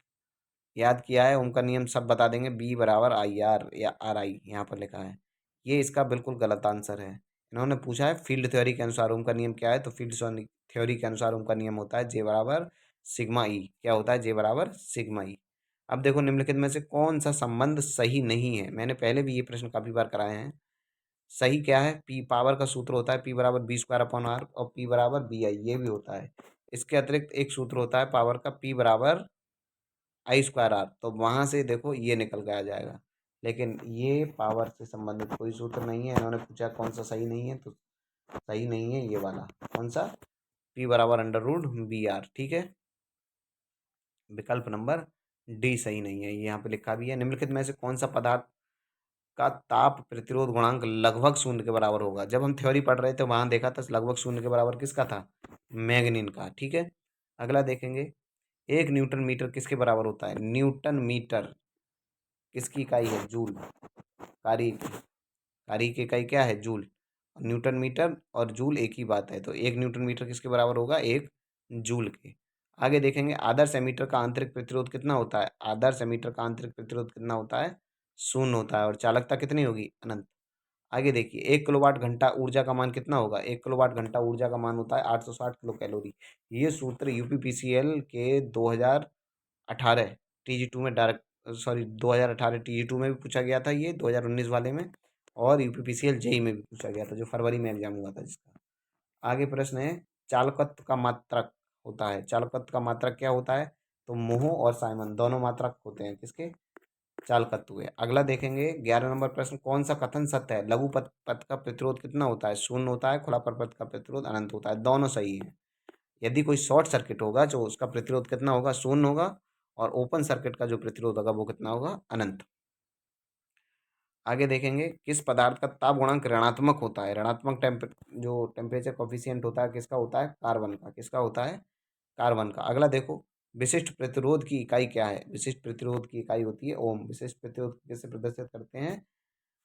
याद किया है। ओम का नियम सब बता देंगे, बी बराबर आई आर या आर आई यहाँ पर लिखा है। ये इसका बिल्कुल गलत आंसर है। इन्होंने पूछा है फील्ड थ्योरी के अनुसार ओम का नियम क्या है, तो फील्ड थ्योरी के अनुसार ओम का नियम होता है जे बराबर सिग्मा ई। क्या होता है? जे बराबर सिग्मा ई। अब देखो निम्नलिखित में से कौन सा संबंध सही नहीं है। मैंने पहले भी ये प्रश्न काफी बार कराए हैं। सही क्या है? पी पावर का सूत्र होता है पी बराबर बी स्क्वायर अपॉन आर, और पी बराबर बी आई, ये भी होता है। इसके अतिरिक्त एक सूत्र होता है पावर का, पी बराबर आई स्क्वायर आर। तो वहां से देखो ये निकल के आ जाएगा। लेकिन ये पावर से संबंधित कोई सूत्र नहीं है। इन्होंने पूछा कौन सा सही नहीं है, तो सही नहीं है ये वाला। कौन सा? पी बराबर अंडर रूट बी आर, ठीक है। विकल्प नंबर डी सही नहीं है, ये यहाँ पे लिखा भी है। निम्नलिखित में से कौन सा पदार्थ का ताप प्रतिरोध गुणांक लगभग शून्य के बराबर होगा? जब हम थ्योरी पढ़ रहे थे वहां देखा था लगभग शून्य के बराबर किसका था? मैग्नीन का, ठीक है। अगला देखेंगे, 1 न्यूटन मीटर किसके बराबर होता है? न्यूटन मीटर किसकी इकाई है? जूल। कार्य की, कार्य की इकाई क्या है? जूल। न्यूटन मीटर और जूल एक ही बात है। तो 1 न्यूटन मीटर किसके बराबर होगा? 1 जूल के। आगे देखेंगे, आदर्श एमीटर का आंतरिक प्रतिरोध कितना होता है? आदर्श एमीटर का आंतरिक प्रतिरोध कितना होता है? 0 होता है। और चालकता कितनी होगी? अनंत। आगे देखिए, 1 किलोवाट घंटा ऊर्जा का मान कितना होगा? 1 किलोवाट घंटा ऊर्जा का मान होता है 860 किलो कैलोरी। ये सूत्र यूपीपीसीएल के 2018 TG2 में डायरेक्ट, सॉरी 2018 TG2 में भी पूछा गया था, ये 2019 वाले में, और यूपीपीसीएल जेई में भी पूछा गया था, जो फरवरी में एग्जाम हुआ था जिसका। आगे प्रश्न है, चालकत्व का मात्रक होता है। चालकत्व का मात्रक क्या होता है? तो मोह और साइमन दोनों मात्रक होते हैं किसके? चालकत्व हुए। अगला देखेंगे 11 नंबर प्रश्न, कौन सा कथन सत्य है? लघु पथ पथ का प्रतिरोध कितना होता है? शून्य होता है। खुला पथ का प्रतिरोध अनंत होता है। दोनों सही है। यदि कोई शॉर्ट सर्किट होगा जो उसका प्रतिरोध कितना होगा? शून्य होगा। और ओपन सर्किट का जो प्रतिरोध होगा वो कितना होगा? अनंत। आगे देखेंगे, किस पदार्थ का ताप गुणांक ऋणात्मक होता है? ऋणात्मक जो टेम्परेचर कॉफिशिएंट होता है किसका होता है? कार्बन का। किसका होता है? कार्बन का। अगला देखो, विशिष्ट प्रतिरोध की इकाई क्या है? विशिष्ट प्रतिरोध की इकाई होती है ओम। विशिष्ट प्रतिरोध कैसे प्रदर्शित करते हैं?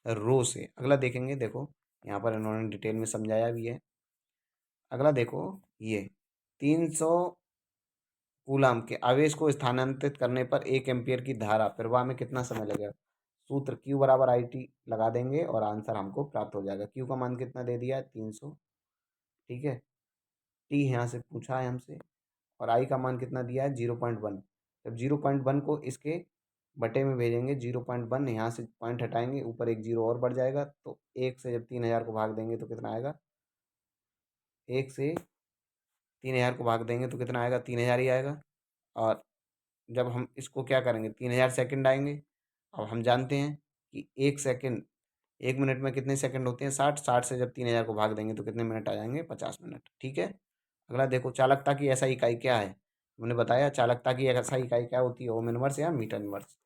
रो से। अगला देखेंगे, देखो यहाँ पर इन्होंने डिटेल में समझाया भी है। अगला देखो, ये 300 कूलाम के आवेश को स्थानांतरित करने पर 1 एम्पियर की धारा प्रवाह में कितना समय लगेगा? सूत्र Q बराबर IT लगा देंगे और आंसर हमको प्राप्त हो जाएगा। Q का मान कितना दे दिया है? 300। ठीक है, T यहाँ से पूछा है हमसे, और I का मान कितना दिया है? 0.1। जब 0.1 को इसके बटे में भेजेंगे, 0.1 यहाँ से पॉइंट हटाएंगे, ऊपर एक जीरो और बढ़ जाएगा, तो 1 से जब 3000 को भाग देंगे तो कितना आएगा? 1 से 3000 को भाग देंगे तो कितना आएगा? 3000 ही आएगा। और जब हम इसको क्या करेंगे, 3000 सेकंड आएंगे। अब हम जानते हैं कि 1 सेकंड, 1 मिनट में कितने सेकंड होते हैं? 60। 60 से जब 3000 को भाग देंगे तो कितने मिनट आ जाएंगे? 50 मिनट। ठीक है। अगला देखो, चालकता की ऐसा इकाई क्या है? हमने बताया चालकता की ऐसा इकाई क्या होती है? ओम इनवर्स या मीटर इनवर्स।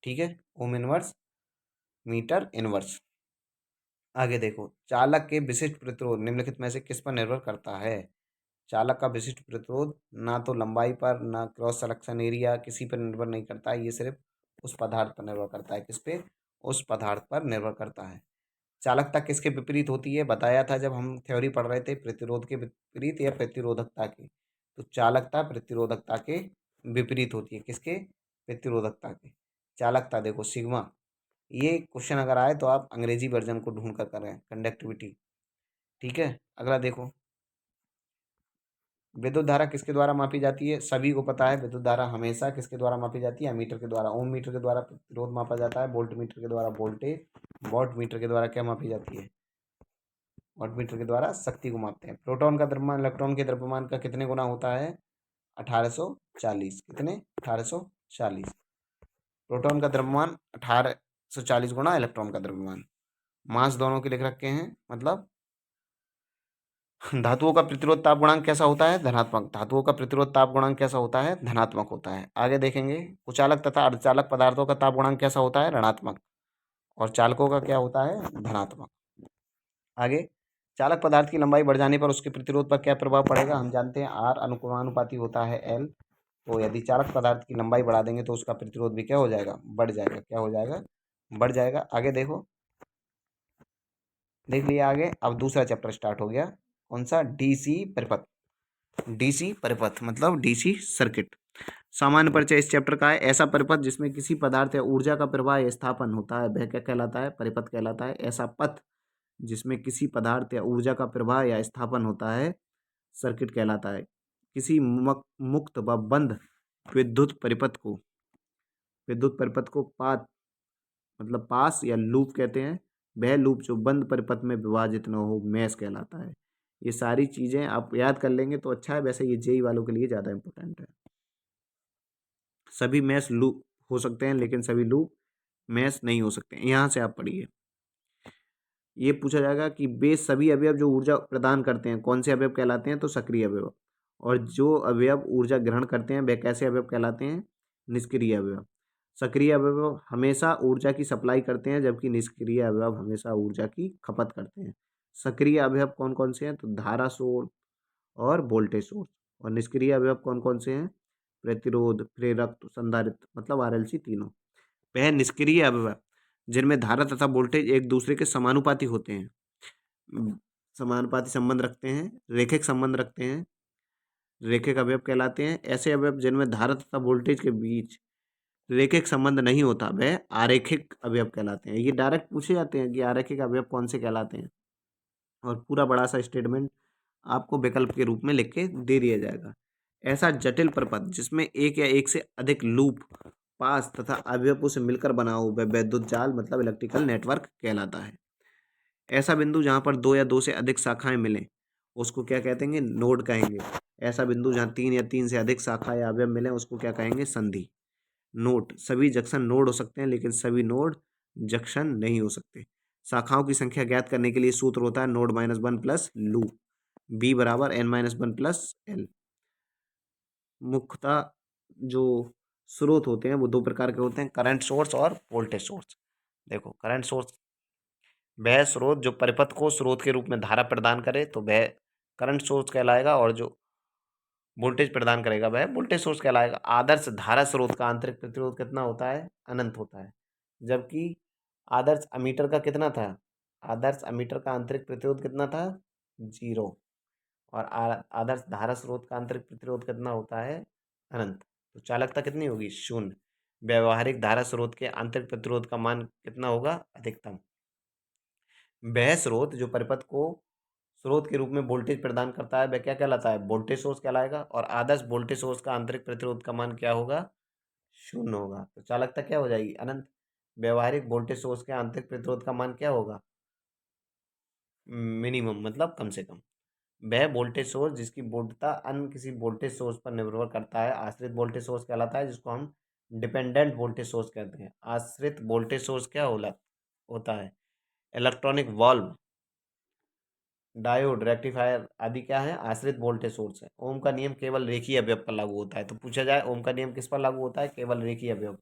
ठीक है, ओम इनवर्स, मीटर इनवर्स। आगे देखो, चालक के विशिष्ट प्रतिरोध निम्नलिखित में से किस पर निर्भर करता है? चालक का विशिष्ट प्रतिरोध ना तो लंबाई पर, ना क्रॉस सेक्शन एरिया, किसी पर निर्भर नहीं करता है। ये सिर्फ उस पदार्थ पर निर्भर करता है। किस पे? उस पदार्थ पर निर्भर करता है। चालकता किसके विपरीत होती है? बताया था जब हम थ्योरी पढ़ रहे थे, प्रतिरोध के विपरीत या प्रतिरोधकता के। तो चालकता प्रतिरोधकता के विपरीत होती है। किसके? प्रतिरोधकता के। चालकता देखो सिग्मा, ये क्वेश्चन अगर आए तो आप अंग्रेजी वर्जन को ढूंढ कर करें, कंडक्टिविटी। ठीक है। अगला देखो, विद्युत धारा किसके द्वारा मापी जाती है? सभी को पता है, विद्युत धारा हमेशा किसके द्वारा मापी जाती है? एमीटर के द्वारा। ओम मीटर के द्वारा प्रतिरोध मापा जाता है। वोल्ट मीटर के द्वारा वोल्टेज। वॉट मीटर के द्वारा क्या मापी जाती है? वॉट मीटर के द्वारा शक्ति को मापते हैं। प्रोटॉन का द्रव्यमान इलेक्ट्रॉन के द्रव्यमान का कितने गुना होता है? 1840। कितने? 1840। प्रोटॉन का द्रव्यमान 1840 गुना इलेक्ट्रॉन का द्रव्यमान। मास दोनों के लिख रखे हैं, मतलब धातुओं का प्रतिरोध ताप गुणांक कैसा होता है? धनात्मक। धातुओं का प्रतिरोध ताप गुणांक कैसा होता है? धनात्मक होता है। आगे देखेंगे, कुचालक तथा अर्धचालक पदार्थों का ताप गुणांक कैसा होता है? ऋणात्मक। और चालकों का क्या होता है? धनात्मक। आगे, चालक पदार्थ की लंबाई बढ़ जाने पर उसके प्रतिरोध पर क्या प्रभाव पड़ेगा? हम जानते हैं R अनुपाती होता है L। तो यदि चालक पदार्थ की लंबाई बढ़ा देंगे तो उसका प्रतिरोध भी क्या हो जाएगा? बढ़ जाएगा। क्या हो जाएगा? बढ़ जाएगा। आगे देखो, देख लिया आगे। अब दूसरा चैप्टर स्टार्ट हो गया। कौन सा? डीसी परिपथ। डीसी परिपथ मतलब डीसी सर्किट। सामान्य परिचय इस चैप्टर का है। ऐसा परिपथ जिसमें किसी पदार्थ या ऊर्जा का प्रवाह या स्थापन होता है वह क्या कहलाता है? परिपथ कहलाता है। ऐसा पथ जिसमें किसी पदार्थ या ऊर्जा का प्रवाह या स्थापन होता है सर्किट कहलाता है। किसी मुक्त व बंद विद्युत परिपथ को पाथ मतलब पास या लूप कहते हैं। वह लूप जो बंद परिपथ में विभाजित न हो मैश कहलाता है। ये सारी चीज़ें आप याद कर लेंगे तो अच्छा है। वैसे ये जेई वालों के लिए ज़्यादा इंपॉर्टेंट है। सभी मैश लूप हो सकते हैं लेकिन सभी लूप मैश नहीं हो सकते। यहाँ से आप पढ़िए, ये पूछा जाएगा कि वे सभी अवयव जो ऊर्जा प्रदान करते हैं कौन से अवयव कहलाते हैं? तो सक्रिय अवयव। और जो अवयव ऊर्जा ग्रहण करते हैं वे कैसे अवयव कहलाते हैं? निष्क्रिय अवयव। सक्रिय अवयव हमेशा ऊर्जा की सप्लाई करते हैं जबकि निष्क्रिय अवयव हमेशा ऊर्जा की खपत करते हैं। सक्रिय अवयव कौन कौन से हैं? तो धारा सोर्स और वोल्टेज सोर्स। और निष्क्रिय अवयव कौन कौन से हैं? प्रतिरोध, प्रेरक, संधारित्र मतलब आरएलसी तीनों। वह निष्क्रिय अवयव जिनमें धारा तथा वोल्टेज एक दूसरे के समानुपाती होते हैं, समानुपाती संबंध रखते हैं, रेखिक संबंध रखते हैं, रेखिक अवयव कहलाते हैं। ऐसे अवयव जिनमें धारा तथा वोल्टेज के बीच रेखिक संबंध नहीं होता वह आरेखिक अवयव कहलाते हैं। ये डायरेक्ट पूछे जाते हैं कि आरेखिक अवयव कौन से कहलाते हैं, और पूरा बड़ा सा स्टेटमेंट आपको विकल्प के रूप में लिख के दे दिया जाएगा। ऐसा जटिल प्रपथ जिसमें एक या एक से अधिक लूप पास तथा अवयवों से मिलकर बना हो वह वैद्युत जाल मतलब इलेक्ट्रिकल नेटवर्क कहलाता है। ऐसा बिंदु जहाँ पर दो या दो से अधिक शाखाएं मिलें उसको क्या कहते हैं? नोड कहेंगे। ऐसा बिंदु जहाँ तीन या तीन से अधिक शाखा या अवयव मिले उसको क्या कहेंगे? संधि। नोड, सभी जंक्शन नोड हो सकते हैं लेकिन सभी नोड जंक्शन नहीं हो सकते। शाखाओं की संख्या ज्ञात करने के लिए सूत्र होता है node minus one plus loop, b बराबर n minus one plus l. मुख्यतः जो स्रोत होते हैं वो दो प्रकार के होते हैं, करंट सोर्स और वोल्टेज सोर्स। देखो करंट सोर्स वह स्रोत जो परिपथ को स्रोत के रूप में धारा प्रदान करे तो वह करंट सोर्स कहलाएगा, और जो वोल्टेज प्रदान करेगा वह वोल्टेज सोर्स कहलाएगा। आदर्श धारा स्रोत का आंतरिक प्रतिरोध कितना होता है? अनंत होता है। जबकि आदर्श अमीटर का कितना था? आदर्श अमीटर का आंतरिक प्रतिरोध कितना था? 0। और आदर्श धारा स्रोत का आंतरिक प्रतिरोध कितना होता है? अनंत। तो चालकता कितनी होगी? 0। व्यवहारिक धारा स्रोत के आंतरिक प्रतिरोध का मान कितना होगा? अधिकतम। वह स्रोत जो परिपथ को स्रोत के रूप में वोल्टेज प्रदान करता है वह क्या कहलाता है? वोल्टेज सोर्स कहलाएगा। और आदर्श वोल्टेज सोर्स का आंतरिक प्रतिरोध का मान क्या होगा? 0 होगा। तो चालकता क्या हो जाएगी? अनंत। व्यवहारिक वोल्टेज सोर्स के आंतरिक प्रतिरोध का मान क्या होगा? मिनिमम मतलब कम से कम। वह वोल्टेज सोर्स जिसकी वोल्टता अन्य किसी वोल्टेज सोर्स पर निर्भर करता है आश्रित वोल्टेज सोर्स कहलाता है, जिसको हम डिपेंडेंट वोल्टेज सोर्स कहते हैं। आश्रित वोल्टेज सोर्स क्या होला होता है? इलेक्ट्रॉनिक वाल्व, डायोड, रेक्टिफायर आदि क्या है? आश्रित वोल्टेज सोर्स है। ओम का नियम केवल रेखीय अवयव पर लागू होता है। तो पूछा जाए ओम का नियम किस पर लागू होता है? केवल रेखीय अवयव।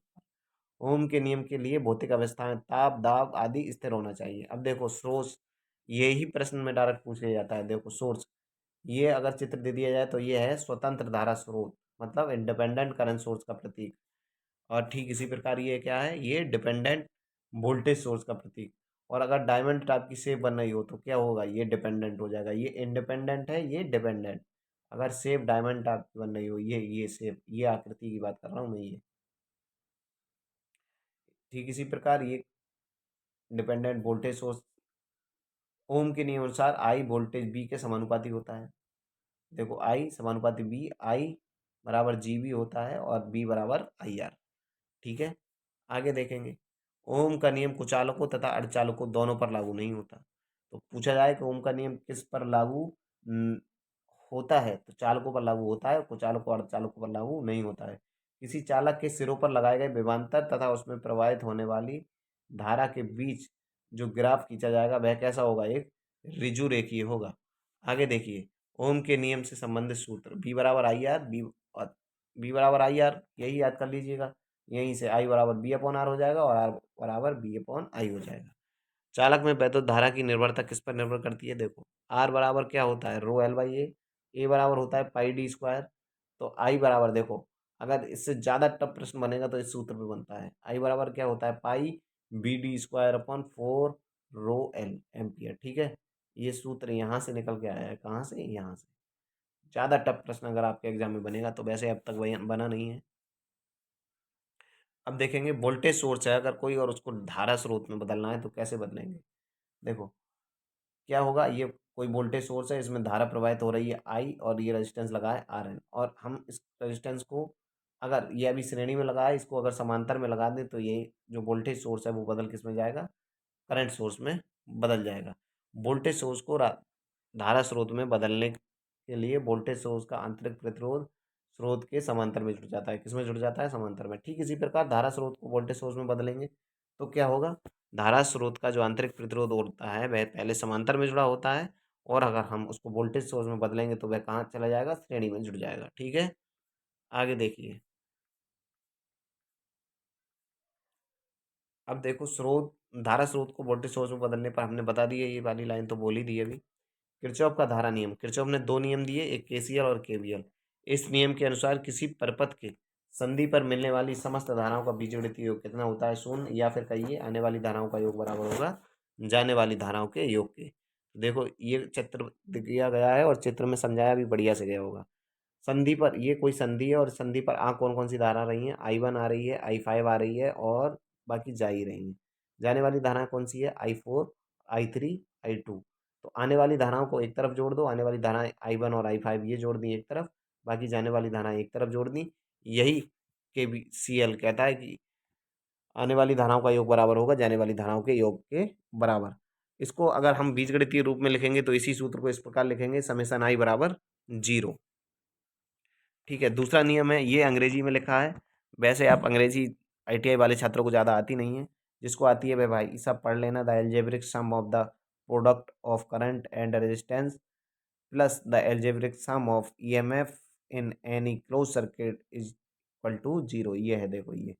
ओम के नियम के लिए भौतिक अवस्थाएं ताप दाब आदि स्थिर होना चाहिए। अब देखो सोर्स, ये ही प्रश्न में डायरेक्ट पूछ लिया जाता है। देखो सोर्स, ये अगर चित्र दे दिया जाए तो ये है स्वतंत्र धारा स्रोत मतलब इंडिपेंडेंट करंट सोर्स का प्रतीक। और ठीक इसी प्रकार ये क्या है? ये डिपेंडेंट वोल्टेज सोर्स का प्रतीक। और अगर डायमंड टाइप की शेप बन रही हो तो क्या होगा? ये डिपेंडेंट हो जाएगा। ये इंडिपेंडेंट है, ये डिपेंडेंट। अगर शेप डायमंड टाइप की बन रही हो, ये शेप, ये आकृति की बात कर रहा हूँ मैं, ये ठीक इसी प्रकार ये डिपेंडेंट वोल्टेज सोर्स ओम के नियम अनुसार आई वोल्टेज बी के समानुपाती होता है। देखो आई समानुपाती बी, आई बराबर जी बी होता है और बी बराबर आई आर। ठीक है, आगे देखेंगे। ओम का नियम कुचालकों तथा अर्धचालकों दोनों पर लागू नहीं होता। तो पूछा जाए कि ओम का नियम किस पर लागू न, होता है? तो चालकों पर लागू होता है, कुचालकों और अर्धचालकों पर लागू नहीं होता है। किसी चालक के सिरों पर लगाए गए विभवांतर तथा उसमें प्रवाहित होने वाली धारा के बीच जो ग्राफ खींचा जाएगा वह कैसा होगा? एक ऋजु रेखीय होगा। आगे देखिए, ओम के नियम से संबंधित सूत्र बी बराबर आई आर, बी बराबर आई आर, यही याद कर लीजिएगा। यहीं से आई बराबर बी अपॉन आर हो जाएगा और आर बराबर बी अपॉन आई हो जाएगा। चालक में वैद्युत धारा की निर्भरता किस पर निर्भर करती है? देखो आर बराबर क्या होता है? रो एल बाई ए बराबर होता है पाई डी स्क्वायर। तो आई बराबर देखो, अगर इससे ज़्यादा टफ प्रश्न बनेगा तो इस सूत्र पे बनता है। आई बराबर क्या होता है? Pi b d square upon 4 rho l ampere. ठीक है, ये सूत्र यहाँ से निकल के आया है। कहाँ से? यहाँ से। ज़्यादा टफ प्रश्न अगर आपके एग्जाम में बनेगा तो वैसे अब तक बना नहीं है। अब देखेंगे वोल्टेज सोर्स है अगर कोई और उसको धारा स्रोत में बदलना है तो कैसे बदलेंगे। देखो क्या होगा, ये कोई वोल्टेज सोर्स है, इसमें धारा प्रवाहित हो रही है आई और ये रेजिस्टेंस लगा है आर एन, और हम इस रेजिस्टेंस को अगर ये अभी श्रेणी में लगा है, इसको अगर समांतर में लगा दें तो ये जो वोल्टेज सोर्स है वो बदल किस में जाएगा? करंट सोर्स में बदल जाएगा। वोल्टेज सोर्स को धारा स्रोत में बदलने के लिए वोल्टेज सोर्स का आंतरिक प्रतिरोध स्रोत के समांतर में जुड़ जाता है। किस में जुड़ जाता है? समांतर में। ठीक इसी प्रकार धारा स्रोत को वोल्टेज सोर्स में बदलेंगे तो क्या होगा? धारा स्रोत का जो आंतरिक प्रतिरोध होता है वह पहले समांतर में जुड़ा होता है, और अगर हम उसको वोल्टेज सोर्स में बदलेंगे तो वह कहाँ चला जाएगा? श्रेणी में जुड़ जाएगा। ठीक है, आगे देखिए। अब देखो स्रोत, धारा स्रोत को वोल्टेज सोर्स में बदलने पर हमने बता दी है, ये वाली लाइन तो बोल ही दी अभी। किरचॉफ का धारा नियम, किरचॉफ ने दो नियम दिए, एक केसीएल और केवीएल। इस नियम के अनुसार किसी परिपथ के संधि पर मिलने वाली समस्त धाराओं का बीजगणित योग कितना होता है? शून्य, या फिर कहिए आने वाली धाराओं का योग बराबर होगा जाने वाली धाराओं के योग के। देखो ये चित्र दिया गया है और चित्र में समझाया भी बढ़िया से गया होगा। संधि पर, ये कोई संधि है और संधि पर कौन कौन सी धारा आ रही हैं, I1 आ रही है, I5 आ रही है और बाकी जा ही रही हैं। जाने वाली धारा कौन सी है, I4, I3, I2। तो आने वाली धाराओं को एक तरफ जोड़ दो, आने वाली धाराएं I1 और I5 ये जोड़ दी एक तरफ, बाकी जाने वाली धाराएं एक तरफ जोड़ दी। यही KVCL कहता है कि आने वाली धाराओं का योग बराबर होगा जाने वाली धाराओं के योग के बराबर। इसको अगर हम बीजगणितीय रूप में लिखेंगे तो इसी सूत्र को इस प्रकार लिखेंगे, समेशन I बराबर 0। ठीक है, दूसरा नियम है, ये अंग्रेजी में लिखा है। वैसे आप अंग्रेजी ITI वाले छात्रों को ज़्यादा आती नहीं है, जिसको आती है वे भाई सब पढ़ लेना। The algebraic sum of the product of current and resistance plus the algebraic sum of EMF in any close circuit is equal to 0। ये है, देखो ये,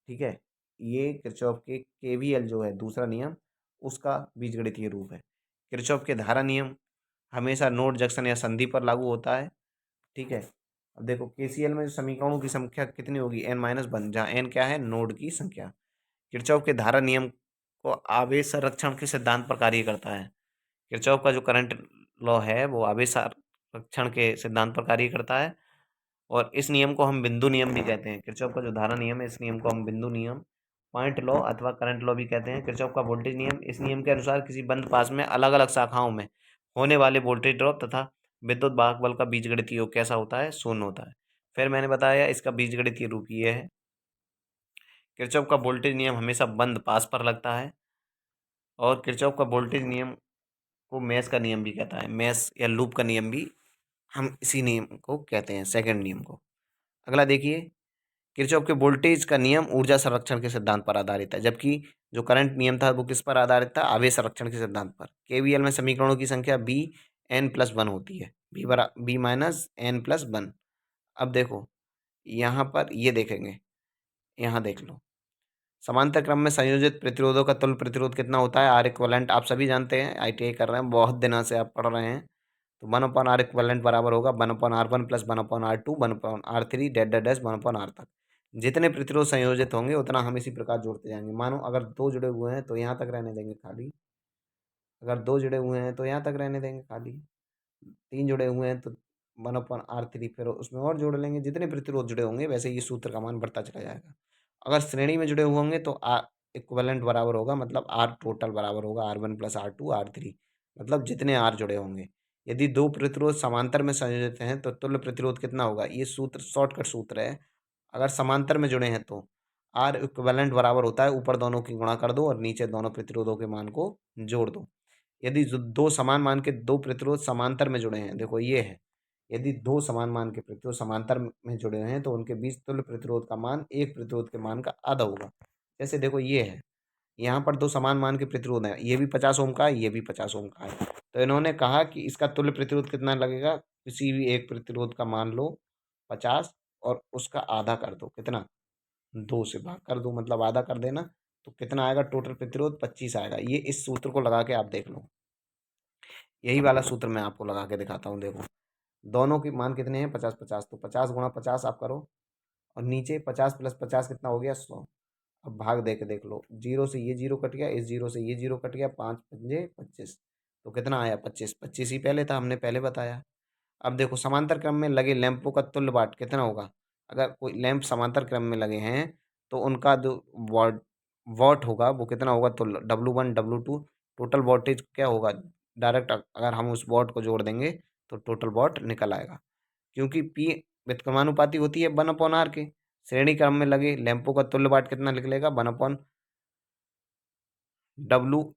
ठीक है, ये किरचॉफ के KVL जो है दूसरा नियम, उसका बीजगणितीय रूप है। किरचॉफ के धारा नियम हमेशा नोड, जंक्शन या संधि पर लागू होता है। ठीक है, अब देखो KCL में समीकरणों की संख्या कितनी होगी, n-1, जहाँ n क्या है, नोड की संख्या। किरचॉफ के धारा नियम को आवेश संरक्षण के सिद्धांत पर कार्य करता है। किरचॉफ का जो करंट लॉ है वो आवेश संरक्षण के सिद्धांत पर कार्य करता है और इस नियम को हम बिंदु नियम भी कहते हैं। किरचॉफ का जो धारा नियम है, इस नियम को हम बिंदु नियम, पॉइंट लॉ अथवा करंट लॉ भी कहते हैं। किरचॉफ का वोल्टेज नियम, इस नियम के अनुसार किसी बंद पास में अलग अलग शाखाओं में होने वाले वोल्टेज ड्रॉप तथा विद्युत वाहक बल का बीजगणितीय योग कैसा होता है, शून्य होता है। फिर मैंने बताया इसका बीजगणितीय रूप ये है। किरचॉफ का वोल्टेज नियम हमेशा बंद पास पर लगता है और किरचॉफ का वोल्टेज नियम को मेश का नियम भी कहता है। मेश या लूप का नियम भी हम इसी नियम को कहते हैं, सेकंड नियम को। अगला देखिए, किरचॉफ के वोल्टेज का नियम ऊर्जा संरक्षण के सिद्धांत पर आधारित है, जबकि जो करंट नियम था वो किस पर आधारित था, आवेश संरक्षण के सिद्धांत पर। KVL में समीकरणों की संख्या Bn+1 होती है, B-N+1। अब देखो यहाँ पर ये देखेंगे, यहाँ देख लो, समांतर क्रम में संयोजित प्रतिरोधों का तुल्य प्रतिरोध कितना होता है, R इक्विवेलेंट आप सभी जानते हैं, ITI कर रहे हैं, बहुत दिनों से आप पढ़ रहे हैं। तो 1/R इक्विवेलेंट बराबर होगा 1/R1 plus 1/R2 1/R3 dash dash dash 1/R तक। जितने प्रतिरोध संयोजित होंगे उतना हम इसी प्रकार जोड़ते जाएंगे। मानो अगर दो जुड़े हुए हैं तो यहाँ तक रहने देंगे खाली, अगर दो जुड़े हुए हैं तो यहाँ तक रहने देंगे खाली, तीन जुड़े हुए हैं तो 1/R3 फिर उसमें और जोड़ लेंगे। जितने प्रतिरोध जुड़े होंगे वैसे ये सूत्र का मान बढ़ता चला जाएगा। अगर श्रेणी में जुड़े हुए होंगे तो R इक्विवेलेंट बराबर होगा, मतलब R टोटल बराबर होगा R1 प्लस R2 R3, मतलब जितने R जुड़े होंगे। यदि दो प्रतिरोध समांतर में संयोजित हैं तो तुल्य प्रतिरोध कितना होगा, ये सूत्र शॉर्टकट सूत्र है। अगर समांतर में जुड़े हैं तो R इक्विवेलेंट बराबर होता है, ऊपर दोनों की गुणा कर दो और नीचे दोनों प्रतिरोधों के मान को जोड़ दो। यदि दो समान मान के दो प्रतिरोध समांतर में जुड़े हैं, देखो ये है, यदि दो समान मान के प्रतिरोध समांतर में जुड़े हैं तो उनके बीच तुल्य प्रतिरोध का मान एक प्रतिरोध के मान का आधा होगा। जैसे देखो ये है, यहाँ पर दो समान मान के प्रतिरोध हैं, ये भी 50 ओम का है, ये भी 50 ओम का है। तो इन्होंने कहा कि इसका तुल्य प्रतिरोध कितना लगेगा, किसी भी एक प्रतिरोध का मान लो 50 और उसका आधा कर दो, कितना, 2 से भाग कर दो, मतलब आधा कर देना। तो कितना आएगा, टोटल प्रतिरोध 25 आएगा। ये इस सूत्र को लगा के आप देख लो, यही वाला सूत्र मैं आपको लगा के दिखाता हूँ। देखो दोनों के मान कितने हैं, 50-50, तो 50 गुणा 50 आप करो और नीचे 50 प्लस 50 कितना हो गया, 100। अब भाग दे के देख लो, जीरो से ये जीरो कट गया, इस जीरो से ये जीरो कट गया, 5×5 = 25, तो कितना आया, 25। 25 ही पहले था, हमने पहले बताया। अब देखो समांतर क्रम में लगे लैंपों का तुल्य वाट कितना होगा। अगर कोई लैंप समांतर क्रम में लगे हैं तो उनका जो वाट वॉट होगा वो कितना होगा, तुल्य W1 W2। टोटल वोल्टेज क्या होगा, डायरेक्ट अगर हम उस वॉट को जोड़ देंगे तो टोटल वॉट निकल आएगा, क्योंकि P व्युत्क्रमानुपाती होती है 1/R के। श्रेणी क्रम में लगे लैंपों का तुल्य वाट कितना निकलेगा, 1/W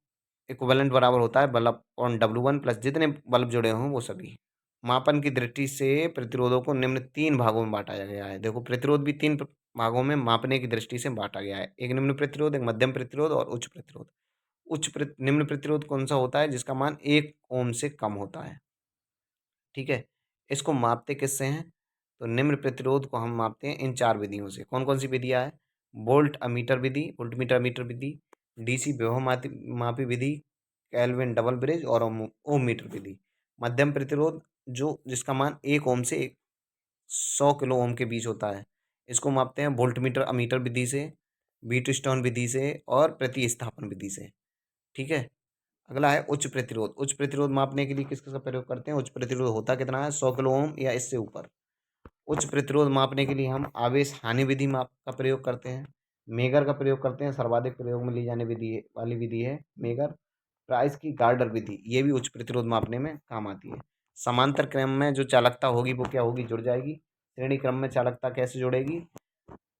इक्विवेलेंट बराबर होता है बल्ब/W1 प्लस जितने बल्ब जुड़े हों वो सभी। मापन की दृष्टि से प्रतिरोधों को निम्न 3 भागों में बांटा गया है। देखो प्रतिरोध भी 3 भागों में मापने की दृष्टि से बांटा गया है, एक निम्न प्रतिरोध, एक मध्यम प्रतिरोध और उच्च प्रतिरोध। निम्न प्रतिरोध कौन सा होता है, जिसका मान 1 ओम से कम होता है। ठीक है, इसको मापते किससे हैं, तो निम्न प्रतिरोध को हम मापते हैं इन 4 विधियों से। कौन कौन सी विधियाँ है, वोल्ट अमीटर विधि, वोल्टमीटर अमीटर विधि, DC विभव मापी विधि, केल्विन डबल ब्रिज और ओम मीटर विधि। मध्यम प्रतिरोध जो जिसका मान 1 ओम से 100 किलो ओम के बीच होता है, इसको मापते हैं वोल्टमीटर अमीटर विधि से, व्हीटस्टोन विधि से और प्रतिस्थापन विधि से। ठीक है, अगला है उच्च प्रतिरोध। उच्च प्रतिरोध मापने के लिए किसका प्रयोग करते हैं, उच्च प्रतिरोध होता कितना है, 100 किलो ओम या इससे ऊपर। उच्च प्रतिरोध मापने के लिए हम आवेश हानि विधि माप का प्रयोग करते हैं, मेगर का प्रयोग करते हैं। सर्वाधिक प्रयोग में ली जाने वाली विधि है मेगर। प्राइस की गार्डर विधि, ये भी उच्च प्रतिरोध मापने में काम आती है। समांतर क्रम में जो चालकता होगी वो क्या होगी, जुड़ जाएगी। श्रेणी क्रम में चालकता कैसे जुड़ेगी,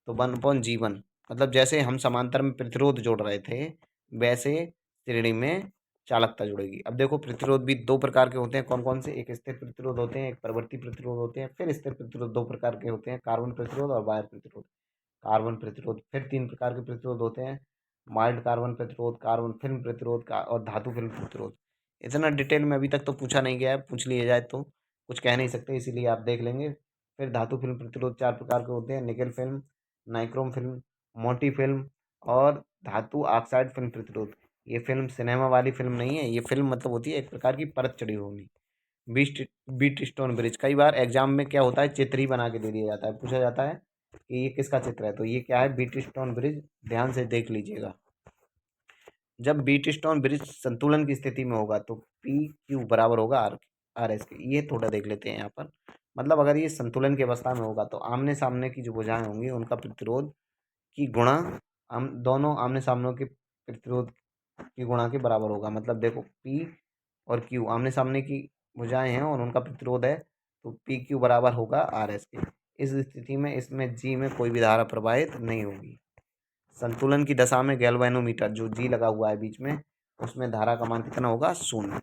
तो 1/G1, मतलब जैसे हम समांतर में प्रतिरोध जोड़ रहे थे वैसे श्रेणी में चालकता जुड़ेगी। अब देखो प्रतिरोध भी दो प्रकार के होते हैं, कौन कौन से, एक स्थिर प्रतिरोध होते हैं, एक परिवर्ती प्रतिरोध होते हैं। फिर स्थिर प्रतिरोध दो प्रकार के होते हैं, कार्बन प्रतिरोध और वायर प्रतिरोध। कार्बन प्रतिरोध, फिर तीन प्रकार के प्रतिरोध होते हैं, माइल्ड कार्बन प्रतिरोध, कार्बन फिल्म प्रतिरोध का, और धातु फिल्म प्रतिरोध। इतना डिटेल में अभी तक तो पूछा नहीं गया है, पूछ लिया जाए तो कुछ कह नहीं सकते, इसीलिए आप देख लेंगे। फिर धातु फिल्म प्रतिरोध चार प्रकार के होते हैं, निकेल फिल्म, नाइक्रोम फिल्म, मोटी फिल्म और धातु ऑक्साइड फिल्म प्रतिरोध। ये फिल्म सिनेमा वाली फिल्म नहीं है, ये फिल्म मतलब होती है एक प्रकार की परत चढ़ी होगी। बीट बीट स्टोन ब्रिज, कई बार एग्जाम में क्या होता है, चित्र ही बना के दे दिया जाता है, पूछा जाता है कि ये किसका चित्र है, तो ये क्या है, बीट स्टोन ब्रिज। ध्यान से देख लीजिएगा। जब बीट स्टोन ब्रिज संतुलन की स्थिति में होगा तो पी क्यू बराबर होगा आर एस के। ये थोड़ा देख लेते हैं यहाँ पर, मतलब अगर ये संतुलन की अवस्था में होगा तो आमने सामने की जो भुजाएं होंगी उनका प्रतिरोध की गुणा, हम दोनों आमने सामने के प्रतिरोध की गुणा के बराबर होगा। मतलब देखो पी और क्यू आमने सामने की भुजाएं हैं और उनका प्रतिरोध है, तो पी क्यू बराबर होगा आर एस के। इस स्थिति में इसमें जी में कोई भी धारा प्रवाहित नहीं होगी। संतुलन की दशा में गैल्वेनोमीटर जो जी लगा हुआ है बीच में, उसमें धारा का मान कितना होगा, 0।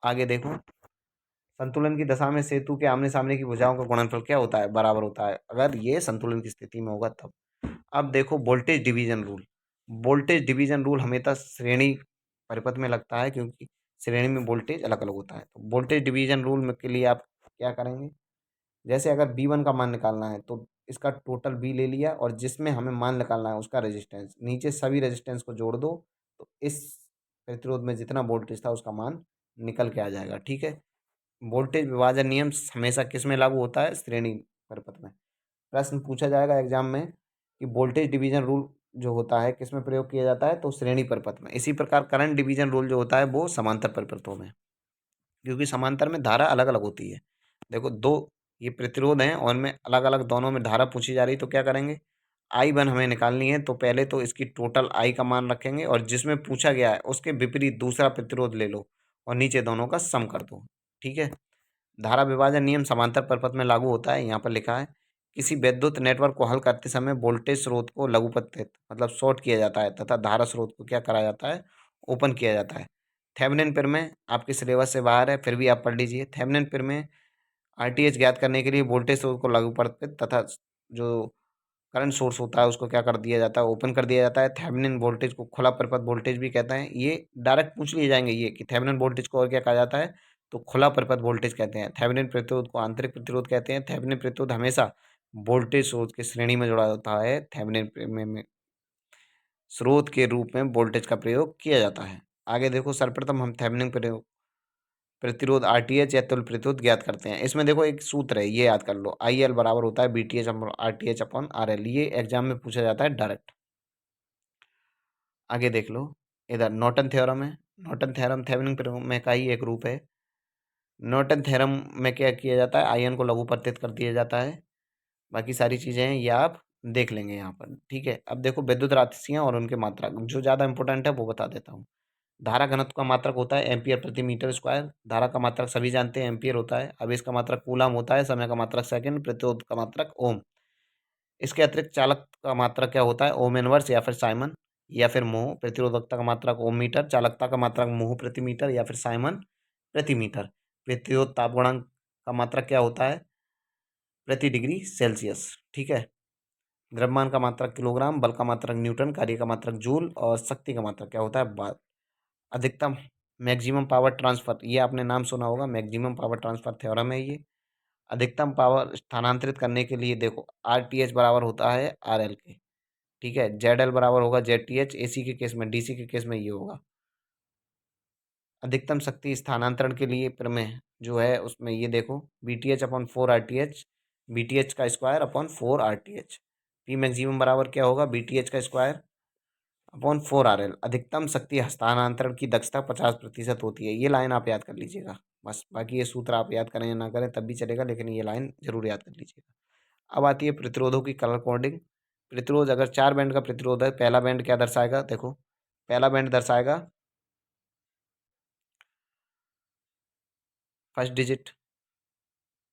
आगे देखो, संतुलन की दशा में सेतु के आमने सामने की भुजाओं का गुणनफल क्या होता है, बराबर होता है, अगर ये संतुलन की स्थिति में होगा तब। अब देखो voltage division rule. Voltage division rule हमेशा श्रेणी परिपथ में लगता है, क्योंकि श्रेणी में वोल्टेज अलग अलग होता है। तो वोल्टेज डिवीजन रूल में के लिए आप क्या करेंगे, जैसे अगर बी वन का मान निकालना है तो इसका टोटल बी ले लिया, और जिसमें हमें मान निकालना है उसका रेजिस्टेंस, नीचे सभी रेजिस्टेंस को जोड़ दो, तो इस प्रतिरोध में जितना वोल्टेज था उसका मान निकल के आ जाएगा। ठीक है, वोल्टेज विभाजन नियम हमेशा किस में लागू होता है, श्रेणी परिपथ में। प्रश्न पूछा जाएगा एग्जाम में कि वोल्टेज डिवीजन रूल जो होता है किस में प्रयोग किया जाता है, तो श्रेणी परिपथ में। इसी प्रकार करंट डिवीजन रूल जो होता है वो समांतर परिपथों में, क्योंकि समांतर में धारा अलग अलग होती है। देखो दो ये प्रतिरोध हैं और में अलग अलग दोनों में धारा पूछी जा रही, तो क्या करेंगे, I1 हमें निकालनी है, तो पहले तो इसकी टोटल आई का मान रखेंगे और जिसमें पूछा गया है उसके विपरीत दूसरा प्रतिरोध ले लो और नीचे दोनों का सम कर दो। ठीक है, धारा विभाजन नियम समांतर परिपथ में लागू होता है। यहाँ पर लिखा है, किसी विद्युत नेटवर्क को हल करते समय वोल्टेज स्रोत को लघुपतित मतलब शॉर्ट किया जाता है तथा धारा स्रोत को क्या करा जाता है, ओपन किया जाता है। थेवेनिन प्रमेय आपके सिलेबस से बाहर है, फिर भी आप पढ़ लीजिए। थेवेनिन प्रमेय आरटीएच ज्ञात करने के लिए वोल्टेज स्रोत को लघुपतित तथा जो करंट सोर्स होता है उसको क्या कर दिया जाता है, ओपन कर दिया जाता है। थेवेनिन वोल्टेज को खुला परिपथ वोल्टेज भी कहते हैं। ये डायरेक्ट पूछ लिए जाएंगे ये कि थेवेनिन वोल्टेज को और क्या कहा जाता है, तो खुला परिपथ वोल्टेज कहते हैं। थेवेनिन प्रतिरोध को आंतरिक प्रतिरोध कहते हैं। थेवेनिन प्रतिरोध हमेशा वोल्टेज स्रोत की श्रेणी में जुड़ा होता है। थेवेनिन में स्रोत के रूप में वोल्टेज का प्रयोग किया जाता है। आगे देखो, सर्वप्रथम हम थेवेनिन प्रतिरोध आरटीएच या तुल्य प्रतिरोध ज्ञात करते हैं। इसमें देखो एक सूत्र है, ये याद कर लो, आई एल बराबर होता है B T H R T H upon R L. ये एग्जाम में पूछा जाता है डायरेक्ट। आगे देख लो, इधर नॉर्टन थ्योरम है। नॉर्टन थ्योरम थेवेनिन प्रमेय का ही एक रूप है। नॉर्टन थ्योरम में क्या किया जाता है, आयन को लघुपतित कर दिया जाता है। बाकी सारी चीज़ें हैं ये आप देख लेंगे यहाँ पर। ठीक है, अब देखो विद्युत राशियाँ और उनके मात्रा, जो ज़्यादा इंपॉर्टेंट है वो बता देता हूँ। धारा घनत्व का मात्रक होता है एम्पियर प्रति मीटर स्क्वायर। धारा का मात्रक सभी जानते हैं एम्पियर होता है। आवेश का मात्रक कूलम होता है। समय का मात्रक सेकंड। प्रतिरोध का मात्रक ओम। इसके अतिरिक्त चालक का मात्रक क्या होता है, ओम इनवर्स या फिर साइमन या फिर मोह। प्रतिरोधकता का मात्रक ओम मीटर। चालकता का मात्रक मोह प्रति मीटर या फिर साइमन प्रति मीटर। प्रतिरोध ताप गुणांक का मात्रक क्या होता है, प्रति डिग्री सेल्सियस। ठीक है, द्रव्यमान का मात्रक किलोग्राम। बल का मात्रक न्यूटन। कार्य का मात्रक जूल। और शक्ति का मात्रक क्या होता है, वाट। अधिकतम मैक्सिमम पावर ट्रांसफर, ये आपने नाम सुना होगा, मैक्सिमम पावर ट्रांसफर थ्योरम है ये। अधिकतम पावर स्थानांतरित करने के लिए देखो आर टी एच बराबर होता है आर एल के। ठीक है, जेड एल बराबर होगा जेड टी एच। एसी के केस में, डीसी के केस में ये होगा। अधिकतम शक्ति स्थानांतरण के लिए प्रमेय जो है उसमें ये देखो, b T H upon four r T h, b T h का square upon four r T h. P maximum बराबर क्या होगा, बी टी एच का square upon four r l. अधिकतम शक्ति हस्तांतरण की दक्षता 50% होती है। ये लाइन आप याद कर लीजिएगा बस। बाकी ये सूत्र आप याद करें या ना करें तब भी चलेगा, लेकिन ये लाइन जरूर याद कर लीजिएगा। अब आती है प्रतिरोधों की कलर कोडिंग। प्रतिरोध, अगर 4 बैंड का प्रतिरोध है, पहला बैंड क्या दर्शाएगा, देखो पहला बैंड दर्शाएगा फर्स्ट डिजिट,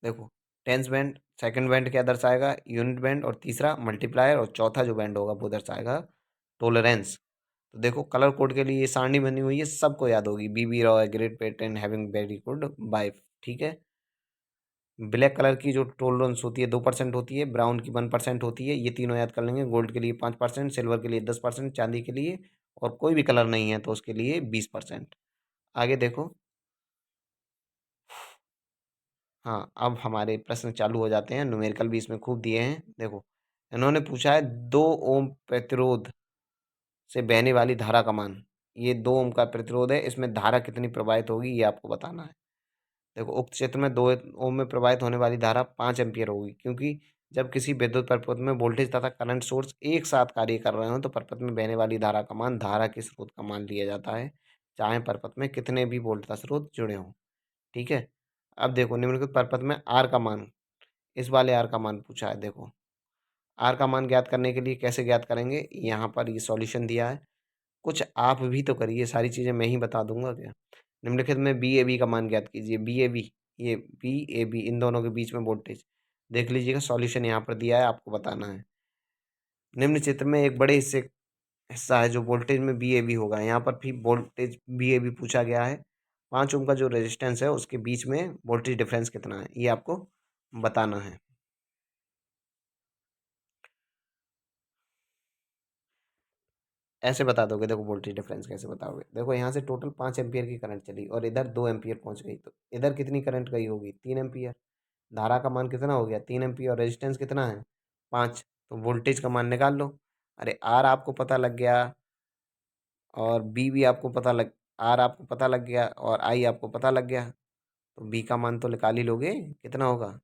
देखो टेंस बैंड, सेकंड बैंड क्या दर्शाएगा यूनिट बैंड, और तीसरा मल्टीप्लायर, और चौथा जो बैंड होगा वो दर्शाएगा टोलरेंस। तो देखो कलर कोड के लिए ये सारणी बनी हुई है, सबको याद होगी। BB Roy great patent having very good bye, ठीक है। ब्लैक कलर की जो टोलरेंस होती है 2% होती है, ब्राउन की 1% होती है, ये तीनों याद कर लेंगे। गोल्ड के लिए 5%, सिल्वर के लिए 10%, चांदी के लिए और कोई भी कलर नहीं है तो उसके लिए 20%। आगे देखो, हाँ अब हमारे प्रश्न चालू हो जाते हैं। न्यूमेरिकल भी इसमें खूब दिए हैं। देखो इन्होंने पूछा है 2 ओम प्रतिरोध से बहने वाली धारा का मान। ये 2 ओम का प्रतिरोध है, इसमें धारा कितनी प्रवाहित होगी ये आपको बताना है। देखो उक्त क्षेत्र में 2 ओम में प्रवाहित होने वाली धारा 5 एम्पियर होगी, क्योंकि जब किसी विद्युत परिपथ में वोल्टेज तथा करंट सोर्स एक साथ कार्य कर रहे हो तो परिपथ में बहने वाली धारा का मान धारा के स्रोत का मान लिया जाता है, चाहे परिपथ में कितने भी वोल्ट का स्रोत जुड़े हों। ठीक है। अब देखो निम्नलिखित परिपथ में आर का मान, इस वाले आर का मान पूछा है। देखो आर का मान ज्ञात करने के लिए कैसे ज्ञात करेंगे, यहाँ पर ये सॉल्यूशन दिया है। कुछ आप भी तो करिए, सारी चीज़ें मैं ही बता दूंगा क्या। निम्नलिखित में बी ए बी का मान ज्ञात कीजिए। बी ए बी, ये बी ए बी इन दोनों के बीच में वोल्टेज देख लीजिएगा, सॉल्यूशन यहाँ पर दिया है, आपको बताना है। निम्न चित्र में एक बड़े हिस्सा है जो वोल्टेज में बी ए बी होगा, यहाँ पर भी वोल्टेज बी ए बी पूछा गया है। 5 ओम का जो रेजिस्टेंस है उसके बीच में वोल्टेज डिफरेंस कितना है ये आपको बताना है। ऐसे बता दोगे, देखो वोल्टेज डिफरेंस कैसे बताओगे। देखो यहाँ से टोटल 5 एम्पियर की करंट चली और इधर 2 एम्पियर पहुंच गई, तो इधर कितनी करंट गई होगी 3 एम्पियर। धारा का मान कितना हो गया 3 एम्पियर, और रेजिस्टेंस कितना है 5, तो वोल्टेज का मान निकाल लो। अरे आर आपको पता लग गया, और बी भी आपको पता लग, आर आपको पता लग गया और आई आपको पता लग गया, तो बी का मान तो निकाल ही लोगे, कितना होगा।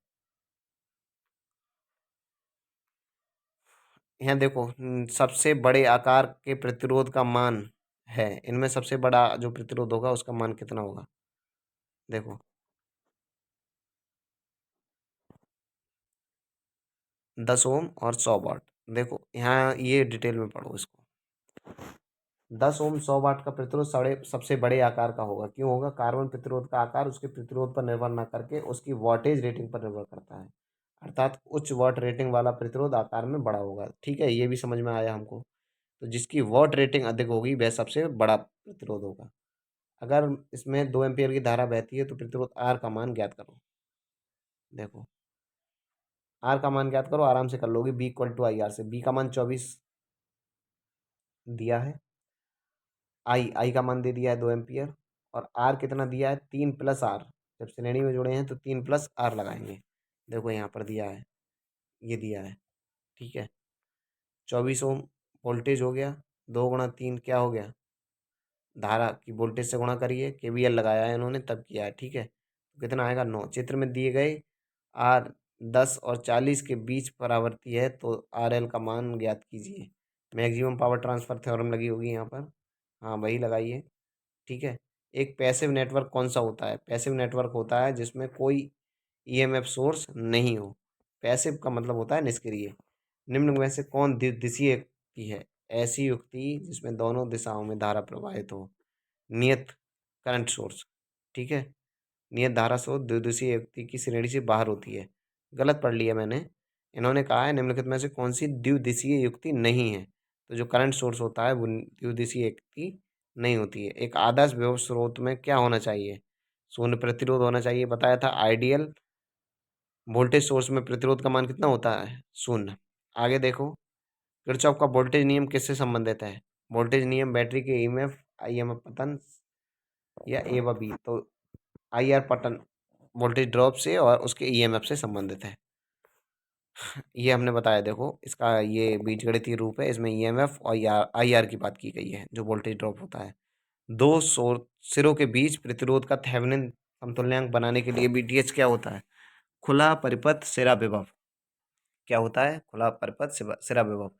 यहाँ देखो सबसे बड़े आकार के प्रतिरोध का मान है, इनमें सबसे बड़ा जो प्रतिरोध होगा उसका मान कितना होगा। देखो 10 ओम और 100 वाट। देखो यहाँ ये डिटेल में पढ़ो इसको। 10 ओम 100 वाट का प्रतिरोध सबसे बड़े आकार का होगा। क्यों होगा, कार्बन प्रतिरोध का आकार उसके प्रतिरोध पर निर्भर न करके उसकी वॉटेज रेटिंग पर निर्भर करता है, अर्थात उच्च वॉट रेटिंग वाला प्रतिरोध आकार में बड़ा होगा। ठीक है, ये भी समझ में आया हमको। तो जिसकी वॉट रेटिंग अधिक होगी वह सबसे बड़ा प्रतिरोध होगा। अगर इसमें 2 एम्पियर की धारा बहती है तो प्रतिरोध आर का मान ज्ञात करो। देखो आर का मान ज्ञात करो, आराम से कर लोगे। B equal to I R से बी का मान 24 दिया है, आई आई का मान दे दिया है 2 एम्पियर, और आर कितना दिया है 3 प्लस आर। जब श्रेणी में जुड़े हैं तो 3 प्लस आर लगाएंगे। देखो यहाँ पर दिया है, ये दिया है। ठीक है, 24 ओम वोल्टेज हो गया, 2 गुणा 3 क्या हो गया, धारा की वोल्टेज से गुणा करिए, केवीएल लगाया है इन्होंने तब किया है। ठीक है, तो कितना आएगा 9। चित्र में दिए गए आर 10 और 40 के बीच परावर्ती है, तो आर एल का मान ज्ञात कीजिए। मैक्सिमम पावर ट्रांसफर थ्योरम लगी होगी यहाँ पर, हाँ वही लगाइए। ठीक है, एक पैसिव नेटवर्क कौन सा होता है, पैसिव नेटवर्क होता है जिसमें कोई ईएमएफ सोर्स नहीं हो। पैसिव का मतलब होता है निष्क्रिय। निम्न में से कौन द्विदिशीय युक्ति है, ऐसी युक्ति जिसमें दोनों दिशाओं में धारा प्रवाहित हो। नियत करंट सोर्स, ठीक है, नियत धारा स्रोत द्विदिशीय युक्ति की श्रेणी से बाहर होती है। गलत पढ़ लिया मैंने, इन्होंने कहा है निम्नलिखित में से कौन सी द्विदिशीय युक्ति नहीं है, तो जो करंट सोर्स होता है वो द्विदिशीय युक्ति नहीं होती है। एक आदर्श विभव स्रोत में क्या होना चाहिए, शून्य प्रतिरोध होना चाहिए, बताया था। आइडियल वोल्टेज सोर्स में प्रतिरोध का मान कितना होता है, शून्य। आगे देखो, किरचॉफ का वोल्टेज नियम किससे संबंधित है। वोल्टेज नियम बैटरी के ईएमएफ आईएमएफ पतन या ए व बी, तो आई आर पतन वोल्टेज ड्रॉप से और उसके ईएमएफ से संबंधित है, ये हमने बताया। देखो इसका ये बीजगणितीय रूप है, इसमें ईएमएफ और आई आर की बात की गई है जो वोल्टेज ड्रॉप होता है। दो सिरों के बीच प्रतिरोध का थेवेनिन समतुल्यांक बनाने के लिए वीटीएच क्या होता है, खुला परिपथ सिरा विभव। क्या होता है, खुला परिपथ सिरा विभव।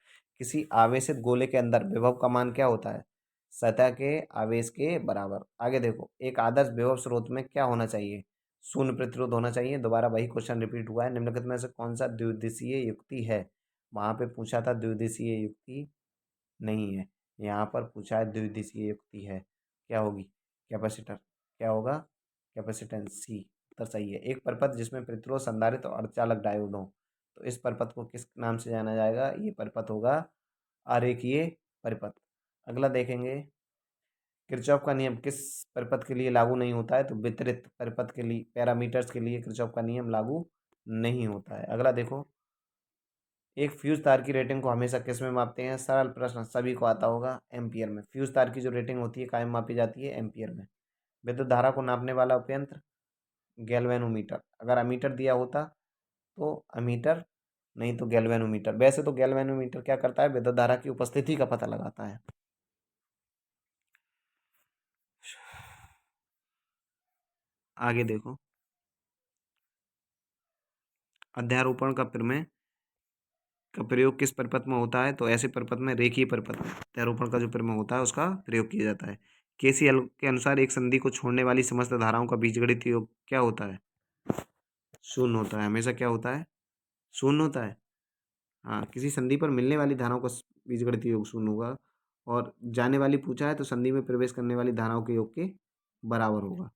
किसी आवेशित गोले के अंदर विभव का मान क्या होता है, सतह के आवेश के बराबर। आगे देखो, एक आदर्श विभव स्रोत में क्या होना चाहिए, शून्य प्रतिरोध होना चाहिए। दोबारा वही क्वेश्चन रिपीट हुआ है, निम्नलिखित में से कौन सा द्विदिशीय युक्ति है। वहाँ पे पूछा था द्विदिशीय युक्ति नहीं है, यहाँ पर पूछा है द्विदिशीय युक्ति है। क्या होगी? कैपेसिटर। क्या होगा? कैपेसिटेंस। सी उत्तर सही है। एक परिपथ जिसमें प्रतिरोध, संधारित्र और अर्धचालक डायोड हो, तो इस परिपथ को किस नाम से जाना जाएगा? ये परिपथ होगा आरेखीय परिपथ। अगला देखेंगे, किरचॉफ का नियम किस परिपथ के लिए लागू नहीं होता है? तो वितरित परिपथ के लिए, पैरामीटर्स के लिए किरचॉफ का नियम लागू नहीं होता है। अगला देखो, एक फ्यूज तार की रेटिंग को हमेशा किस में मापते हैं? सरल प्रश्न, सभी को आता होगा, एम्पियर में। फ्यूज तार की जो रेटिंग होती है कायम मापी जाती है एम्पियर में। विद्युत धारा को नापने वाला उपयंत्र गैल्वेनोमीटर। अगर अमीटर दिया होता तो अमीटर, नहीं तो गैल्वेनोमीटर। वैसे तो गैल्वेनोमीटर क्या करता है? विद्युत धारा की उपस्थिति का पता लगाता है। आगे देखो, अध्यारोपण का प्रमेय का प्रयोग किस परिपथ में होता है? तो ऐसे परिपथ में, रेखीय परिपथ में अध्यारोपण का जो प्रमेय होता है उसका प्रयोग किया जाता है। केसीएल के अनुसार एक संधि को छोड़ने वाली समस्त धाराओं का बीजगणितीय योग क्या होता है? शून्य होता है। हमेशा क्या होता है? शून्य होता है। हाँ, किसी संधि पर मिलने वाली धाराओं का बीजगणितीय योग शून्य होगा, और जाने वाली पूछा है तो संधि में प्रवेश करने वाली धाराओं के योग के बराबर होगा।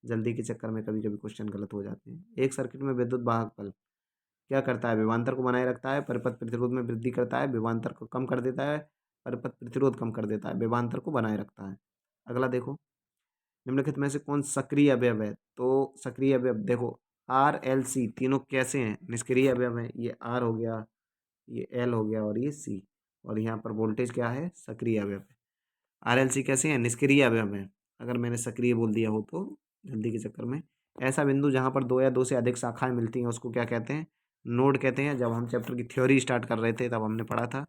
जल्दी के चक्कर में कभी कभी क्वेश्चन गलत हो जाते हैं। एक सर्किट में विद्युत वाहक बल क्या करता है? विभवांतर को बनाए रखता है, परिपथ प्रतिरोध में वृद्धि करता है, विभवांतर को कम कर देता है, परिपथ प्रतिरोध कम कर देता है, विभवांतर को बनाए रखता है। अगला देखो, निम्नलिखित में से कौन सक्रिय अवयव है? तो सक्रिय अवयव देखो, आर एल सी तीनों कैसे हैं? निष्क्रिय अवयव हैं। ये आर हो गया, ये एल हो गया और ये सी, और यहाँ पर वोल्टेज क्या है? सक्रिय अवयव है। आर एल सी कैसे हैं? निष्क्रिय अवयव हैं। अगर मैंने सक्रिय बोल दिया हो तो जल्दी के चक्कर में, ऐसा बिंदु जहाँ पर दो या दो से अधिक शाखाएं मिलती हैं उसको क्या कहते हैं? नोड कहते हैं। जब हम चैप्टर की थ्योरी स्टार्ट कर रहे थे तब हमने पढ़ा था।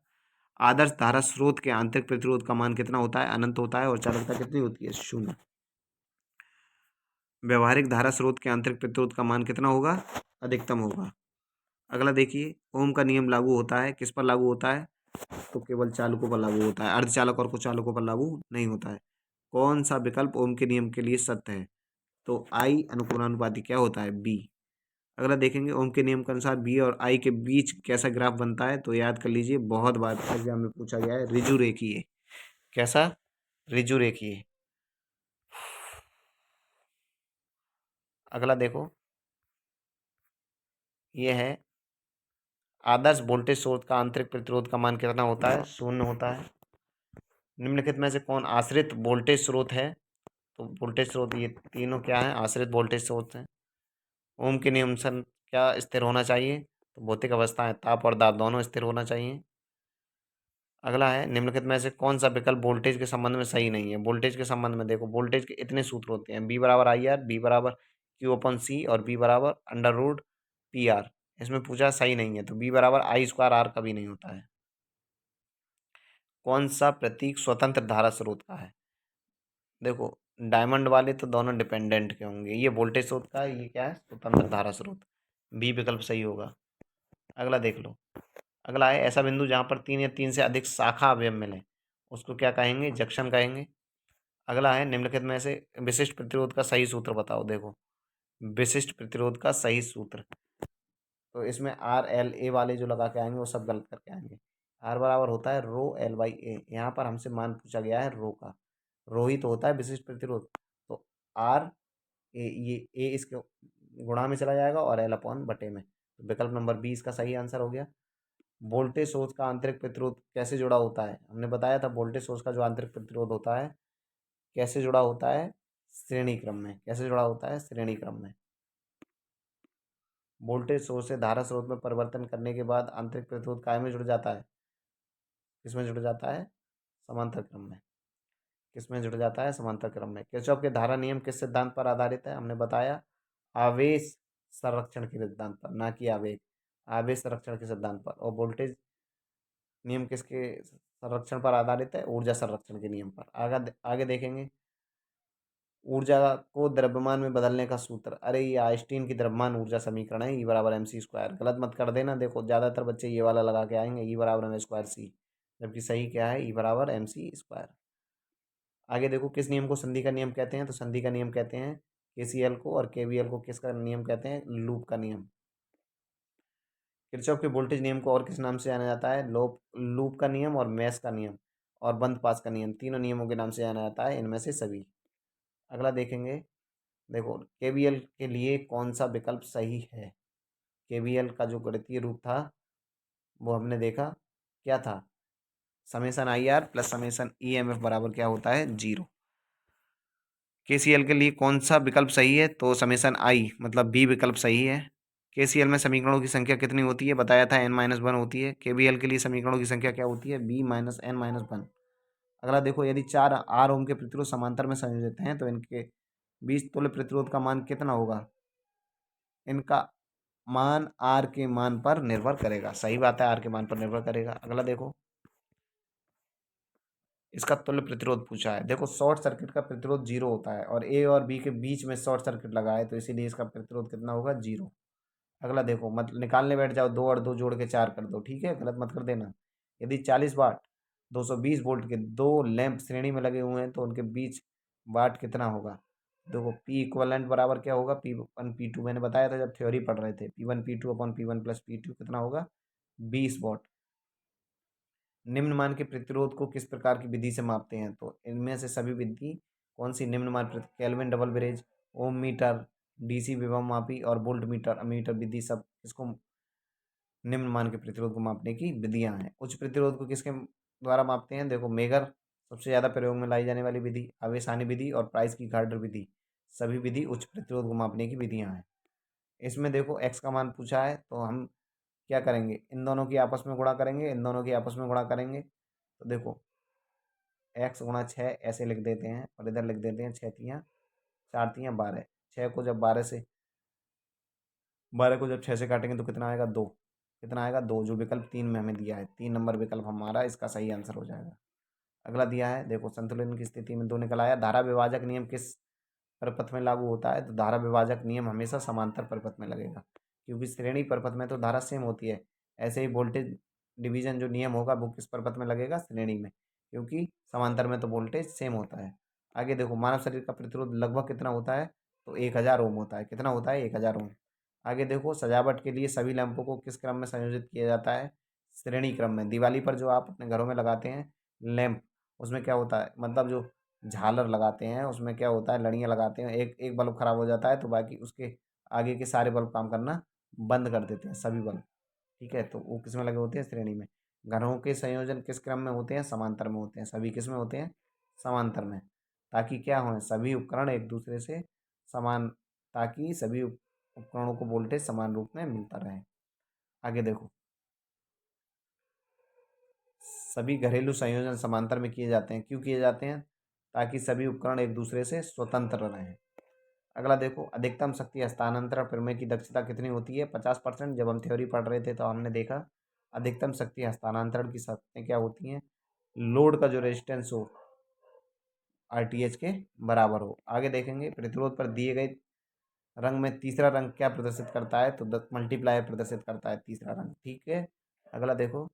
आदर्श धारा स्रोत के आंतरिक प्रतिरोध का मान कितना होता है? अनंत होता है। और चालकता कितनी होती है? शून्य। व्यवहारिक धारा स्रोत के आंतरिक प्रतिरोध का मान कितना होगा? अधिकतम होगा। अगला देखिए, ओम का नियम लागू होता है, किस पर लागू होता है? तो केवल चालकों पर लागू होता है, अर्धचालक और कुचालकों पर लागू नहीं होता है। कौन सा विकल्प ओम के नियम के लिए सत्य है? तो आई अनुकूलानुपाती क्या होता है? बी। अगला देखेंगे, ओम के नियम के अनुसार बी और आई के बीच कैसा ग्राफ बनता है? तो याद कर लीजिए, बहुत बार एग्जाम में पूछा गया है, ऋजु रेखीय। कैसा? ऋजु रेखीय। अगला देखो, ये है आदर्श वोल्टेज स्रोत का आंतरिक प्रतिरोध का मान कितना होता है? शून्य होता है। निम्नलिखित में से कौन आश्रित वोल्टेज स्रोत है? तो वोल्टेज स्रोत ये तीनों क्या है? आश्रित वोल्टेज स्रोत हैं। ओम के नियम से क्या स्थिर होना चाहिए? तो भौतिक अवस्था है, ताप और दाब दोनों स्थिर होना चाहिए। अगला है, निम्नलिखित में से कौन सा विकल्प वोल्टेज के संबंध में सही नहीं है? वोल्टेज के संबंध में देखो, वोल्टेज के इतने सूत्र होते हैं, बी बराबर आई आर, बी बराबर क्यू अपन सी और बी बराबर अंडर रूट पी आर। इसमें पूछा सही नहीं है, तो बी बराबर आई स्क्वायर आर कभी नहीं होता है। कौन सा प्रतीक स्वतंत्र धारा स्रोत का है? देखो, डायमंड वाले तो दोनों डिपेंडेंट के होंगे, ये वोल्टेज स्रोत का है, ये क्या है? स्वतंत्र धारा स्रोत। बी विकल्प सही होगा। अगला देख लो, अगला है, ऐसा बिंदु जहाँ पर तीन या तीन से अधिक शाखा अवयव मिले उसको क्या कहेंगे? जंक्शन कहेंगे। अगला है, निम्नलिखित में से विशिष्ट प्रतिरोध का सही सूत्र बताओ। देखो, विशिष्ट प्रतिरोध का सही सूत्र, तो इसमें आर एल ए वाले जो लगा के आएंगे वो सब गलत करके आएंगे। आर बराबर होता है रो एल बाई ए। यहाँ पर हमसे मान पूछा गया है रो का, रो ही तो होता है विशिष्ट प्रतिरोध। तो आर ए, ये ए इसके गुणा में चला जाएगा और एल अपॉन बटे में, तो विकल्प नंबर बी इसका सही आंसर हो गया। वोल्टेज सोर्स का आंतरिक प्रतिरोध कैसे जुड़ा होता है? हमने बताया था, वोल्टेज सोर्स का जो आंतरिक प्रतिरोध होता है कैसे जुड़ा होता है? श्रेणी क्रम में। कैसे जुड़ा होता है? श्रेणी क्रम में। वोल्टेज सोर्स से धारा स्रोत में परिवर्तन करने के बाद आंतरिक प्रतिरोध काय में जुड़ जाता है? किसमें जुड़ जाता है? समांतर क्रम में। किसमें जुड़ जाता है? समांतर क्रम में। किरचॉफ के धारा नियम किस सिद्धांत पर आधारित है? हमने बताया, आवेश संरक्षण के सिद्धांत पर, ना कि आवेग। आवेश संरक्षण के सिद्धांत पर। और वोल्टेज नियम किसके संरक्षण पर आधारित है? ऊर्जा संरक्षण के नियम पर। आगे आगे देखेंगे, ऊर्जा को द्रव्यमान में बदलने का सूत्र। अरे ये आइंस्टीन की द्रव्यमान ऊर्जा समीकरण है, ई बराबर एम सी स्क्वायर। गलत मत कर देना, देखो ज़्यादातर बच्चे ये वाला लगा के आएंगे, ई बराबर एम स्क्वायर सी, जबकि सही क्या है? ई बराबर एम सी स्क्वायर। आगे देखो, किस नियम को संधि का नियम कहते हैं? तो संधि का नियम कहते हैं केसीएल को, और केवीएल को किसका नियम कहते हैं? लूप का नियम। किरचॉफ के वोल्टेज नियम को और किस नाम से जाना जाता है? लूप का नियम और मेश का नियम और बंद पास का नियम, तीनों नियमों के नाम से जाना जाता है, इनमें से सभी। अगला देखेंगे, देखो केवीएल के लिए कौन सा विकल्प सही है। केवीएल का जो गणितीय रूप था वो हमने देखा क्या था, summation I R plus summation E M F बराबर क्या होता है? 0। केसीएल के लिए कौन सा विकल्प सही है? तो समेसन आई मतलब बी विकल्प सही है। केसीएल में समीकरणों की संख्या कितनी होती है? बताया था n-1 होती है। केवीएल के लिए समीकरणों की संख्या क्या होती है? b-n-1। अगला देखो, यदि 4 आर ओम के प्रतिरोध समांतर में संयोजित हैं तो इनके बीच तुल्य प्रतिरोध का मान कितना होगा? इनका मान आर के मान पर निर्भर करेगा। सही बात है, आर के मान पर निर्भर करेगा। अगला देखो, इसका तुल्य प्रतिरोध पूछा है। देखो शॉर्ट सर्किट का प्रतिरोध 0 होता है और ए और बी के बीच में शॉर्ट सर्किट लगा है, तो इसीलिए इसका प्रतिरोध कितना होगा? 0। अगला देखो, मत निकालने बैठ जाओ, 2 और 2 जोड़ के 4 कर दो, ठीक है, गलत मत कर देना। यदि 40 वाट 220 वोल्ट के दो लैंप श्रेणी में लगे हुए हैं तो उनके बीच वाट कितना होगा? देखो पी इक्वलेंट बराबर क्या होगा? P1 P2, मैंने बताया था जब थ्योरी पढ़ रहे थे, P1 P2 upon P1 plus P2 कितना होगा? 20 वॉट। निम्न मान के प्रतिरोध को किस प्रकार की विधि से मापते हैं? तो इनमें से सभी विधि कौन सी? निम्न मान केल्विन डबल ब्रेज, ओम मीटर, डीसी विभव मापी और वोल्ट मीटर अमीटर विधि, सब इसको निम्न मान के प्रतिरोध को मापने की विधियां हैं। उच्च प्रतिरोध को किसके द्वारा मापते हैं? देखो मेगर सबसे ज़्यादा प्रयोग में लाई जाने वाली विधि, आवेश हानि विधि और प्राइस की गार्डर विधि, सभी विधि उच्च प्रतिरोध को मापने की विधियां हैं। इसमें देखो एक्स का मान पूछा है तो हम क्या करेंगे? इन दोनों की आपस में गुणा करेंगे, इन दोनों की आपस में गुणा करेंगे। तो देखो एक्स गुणा 6 ऐसे लिख देते हैं और इधर लिख देते हैं 6×3 = 4×3 = 12। 6 को जब 6 से काटेंगे तो कितना आएगा? 2। कितना आएगा? 2, जो विकल्प 3 में हमें दिया है, 3 नंबर विकल्प हमारा इसका सही आंसर हो जाएगा। अगला दिया है, देखो संतुलन की स्थिति में 2 निकल आया। धारा विभाजक नियम किस परिपथ में लागू होता है? तो धारा विभाजक नियम हमेशा समांतर परिपथ में लगेगा, क्योंकि श्रेणी परिपथ में तो धारा सेम होती है। ऐसे ही वोल्टेज डिवीजन जो नियम होगा वो किस परिपथ में लगेगा? श्रेणी में, क्योंकि समांतर में तो वोल्टेज सेम होता है। आगे देखो, मानव शरीर का प्रतिरोध लगभग कितना होता है? तो 1000 ओम होता है। कितना होता है? 1000 ओम। आगे देखो, सजावट के लिए सभी लैंपों को किस क्रम में संयोजित किया जाता है? श्रेणी क्रम में। दिवाली पर जो आप अपने घरों में लगाते हैं लैंप, उसमें क्या होता है, मतलब जो झालर लगाते हैं उसमें क्या होता है, लड़ियाँ लगाते हैं, एक एक बल्ब खराब हो जाता है तो बाकी उसके आगे के सारे बल्ब काम करना बंद कर देते हैं, सभी बल्ब। ठीक है, तो वो किस में लगे होते हैं? श्रेणी में। घरों के संयोजन किस क्रम में होते हैं? समांतर में होते हैं। सभी किस में होते हैं? समांतर में। ताकि क्या हो, सभी उपकरण एक दूसरे से समान, ताकि सभी उपकरणों को वोल्टेज समान रूप में मिलता रहे। आगे देखो, सभी घरेलू संयोजन समांतर में किए जाते हैं। क्यों किए जाते हैं? ताकि सभी उपकरण एक दूसरे से स्वतंत्र रहें। अगला देखो, अधिकतम शक्ति हस्तांतरण प्रमेय की दक्षता कितनी होती है? 50%। जब हम थ्योरी पढ़ रहे थे तो हमने देखा अधिकतम शक्ति हस्तांतरण की शर्तें क्या होती हैं? लोड का जो रेजिस्टेंस हो आरटीएच के बराबर हो। आगे देखेंगे, प्रतिरोध पर दिए गए रंग में तीसरा रंग क्या प्रदर्शित करता है? तो मल्टीप्लायर प्रदर्शित करता है तीसरा रंग। ठीक है, अगला देखो,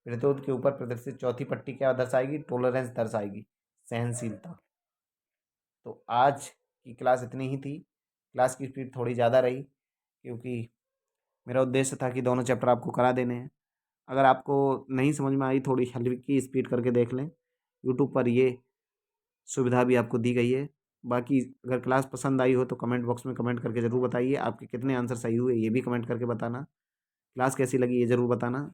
प्रतिरोध के ऊपर प्रदर्शित चौथी पट्टी क्या दर्शाएगी? टोलरेंस दर्शाएगी, सहनशीलता। तो आज की क्लास इतनी ही थी। क्लास की स्पीड थोड़ी ज़्यादा रही क्योंकि मेरा उद्देश्य था कि दोनों चैप्टर आपको करा देने हैं। अगर आपको नहीं समझ में आई, थोड़ी हल्की स्पीड करके देख लें। यूट्यूब पर ये सुविधा भी आपको दी गई है। बाकी अगर क्लास पसंद आई हो तो कमेंट बॉक्स में कमेंट करके ज़रूर बताइए। आपके कितने आंसर सही हुए ये भी कमेंट करके बताना। क्लास कैसी लगी ये ज़रूर बताना।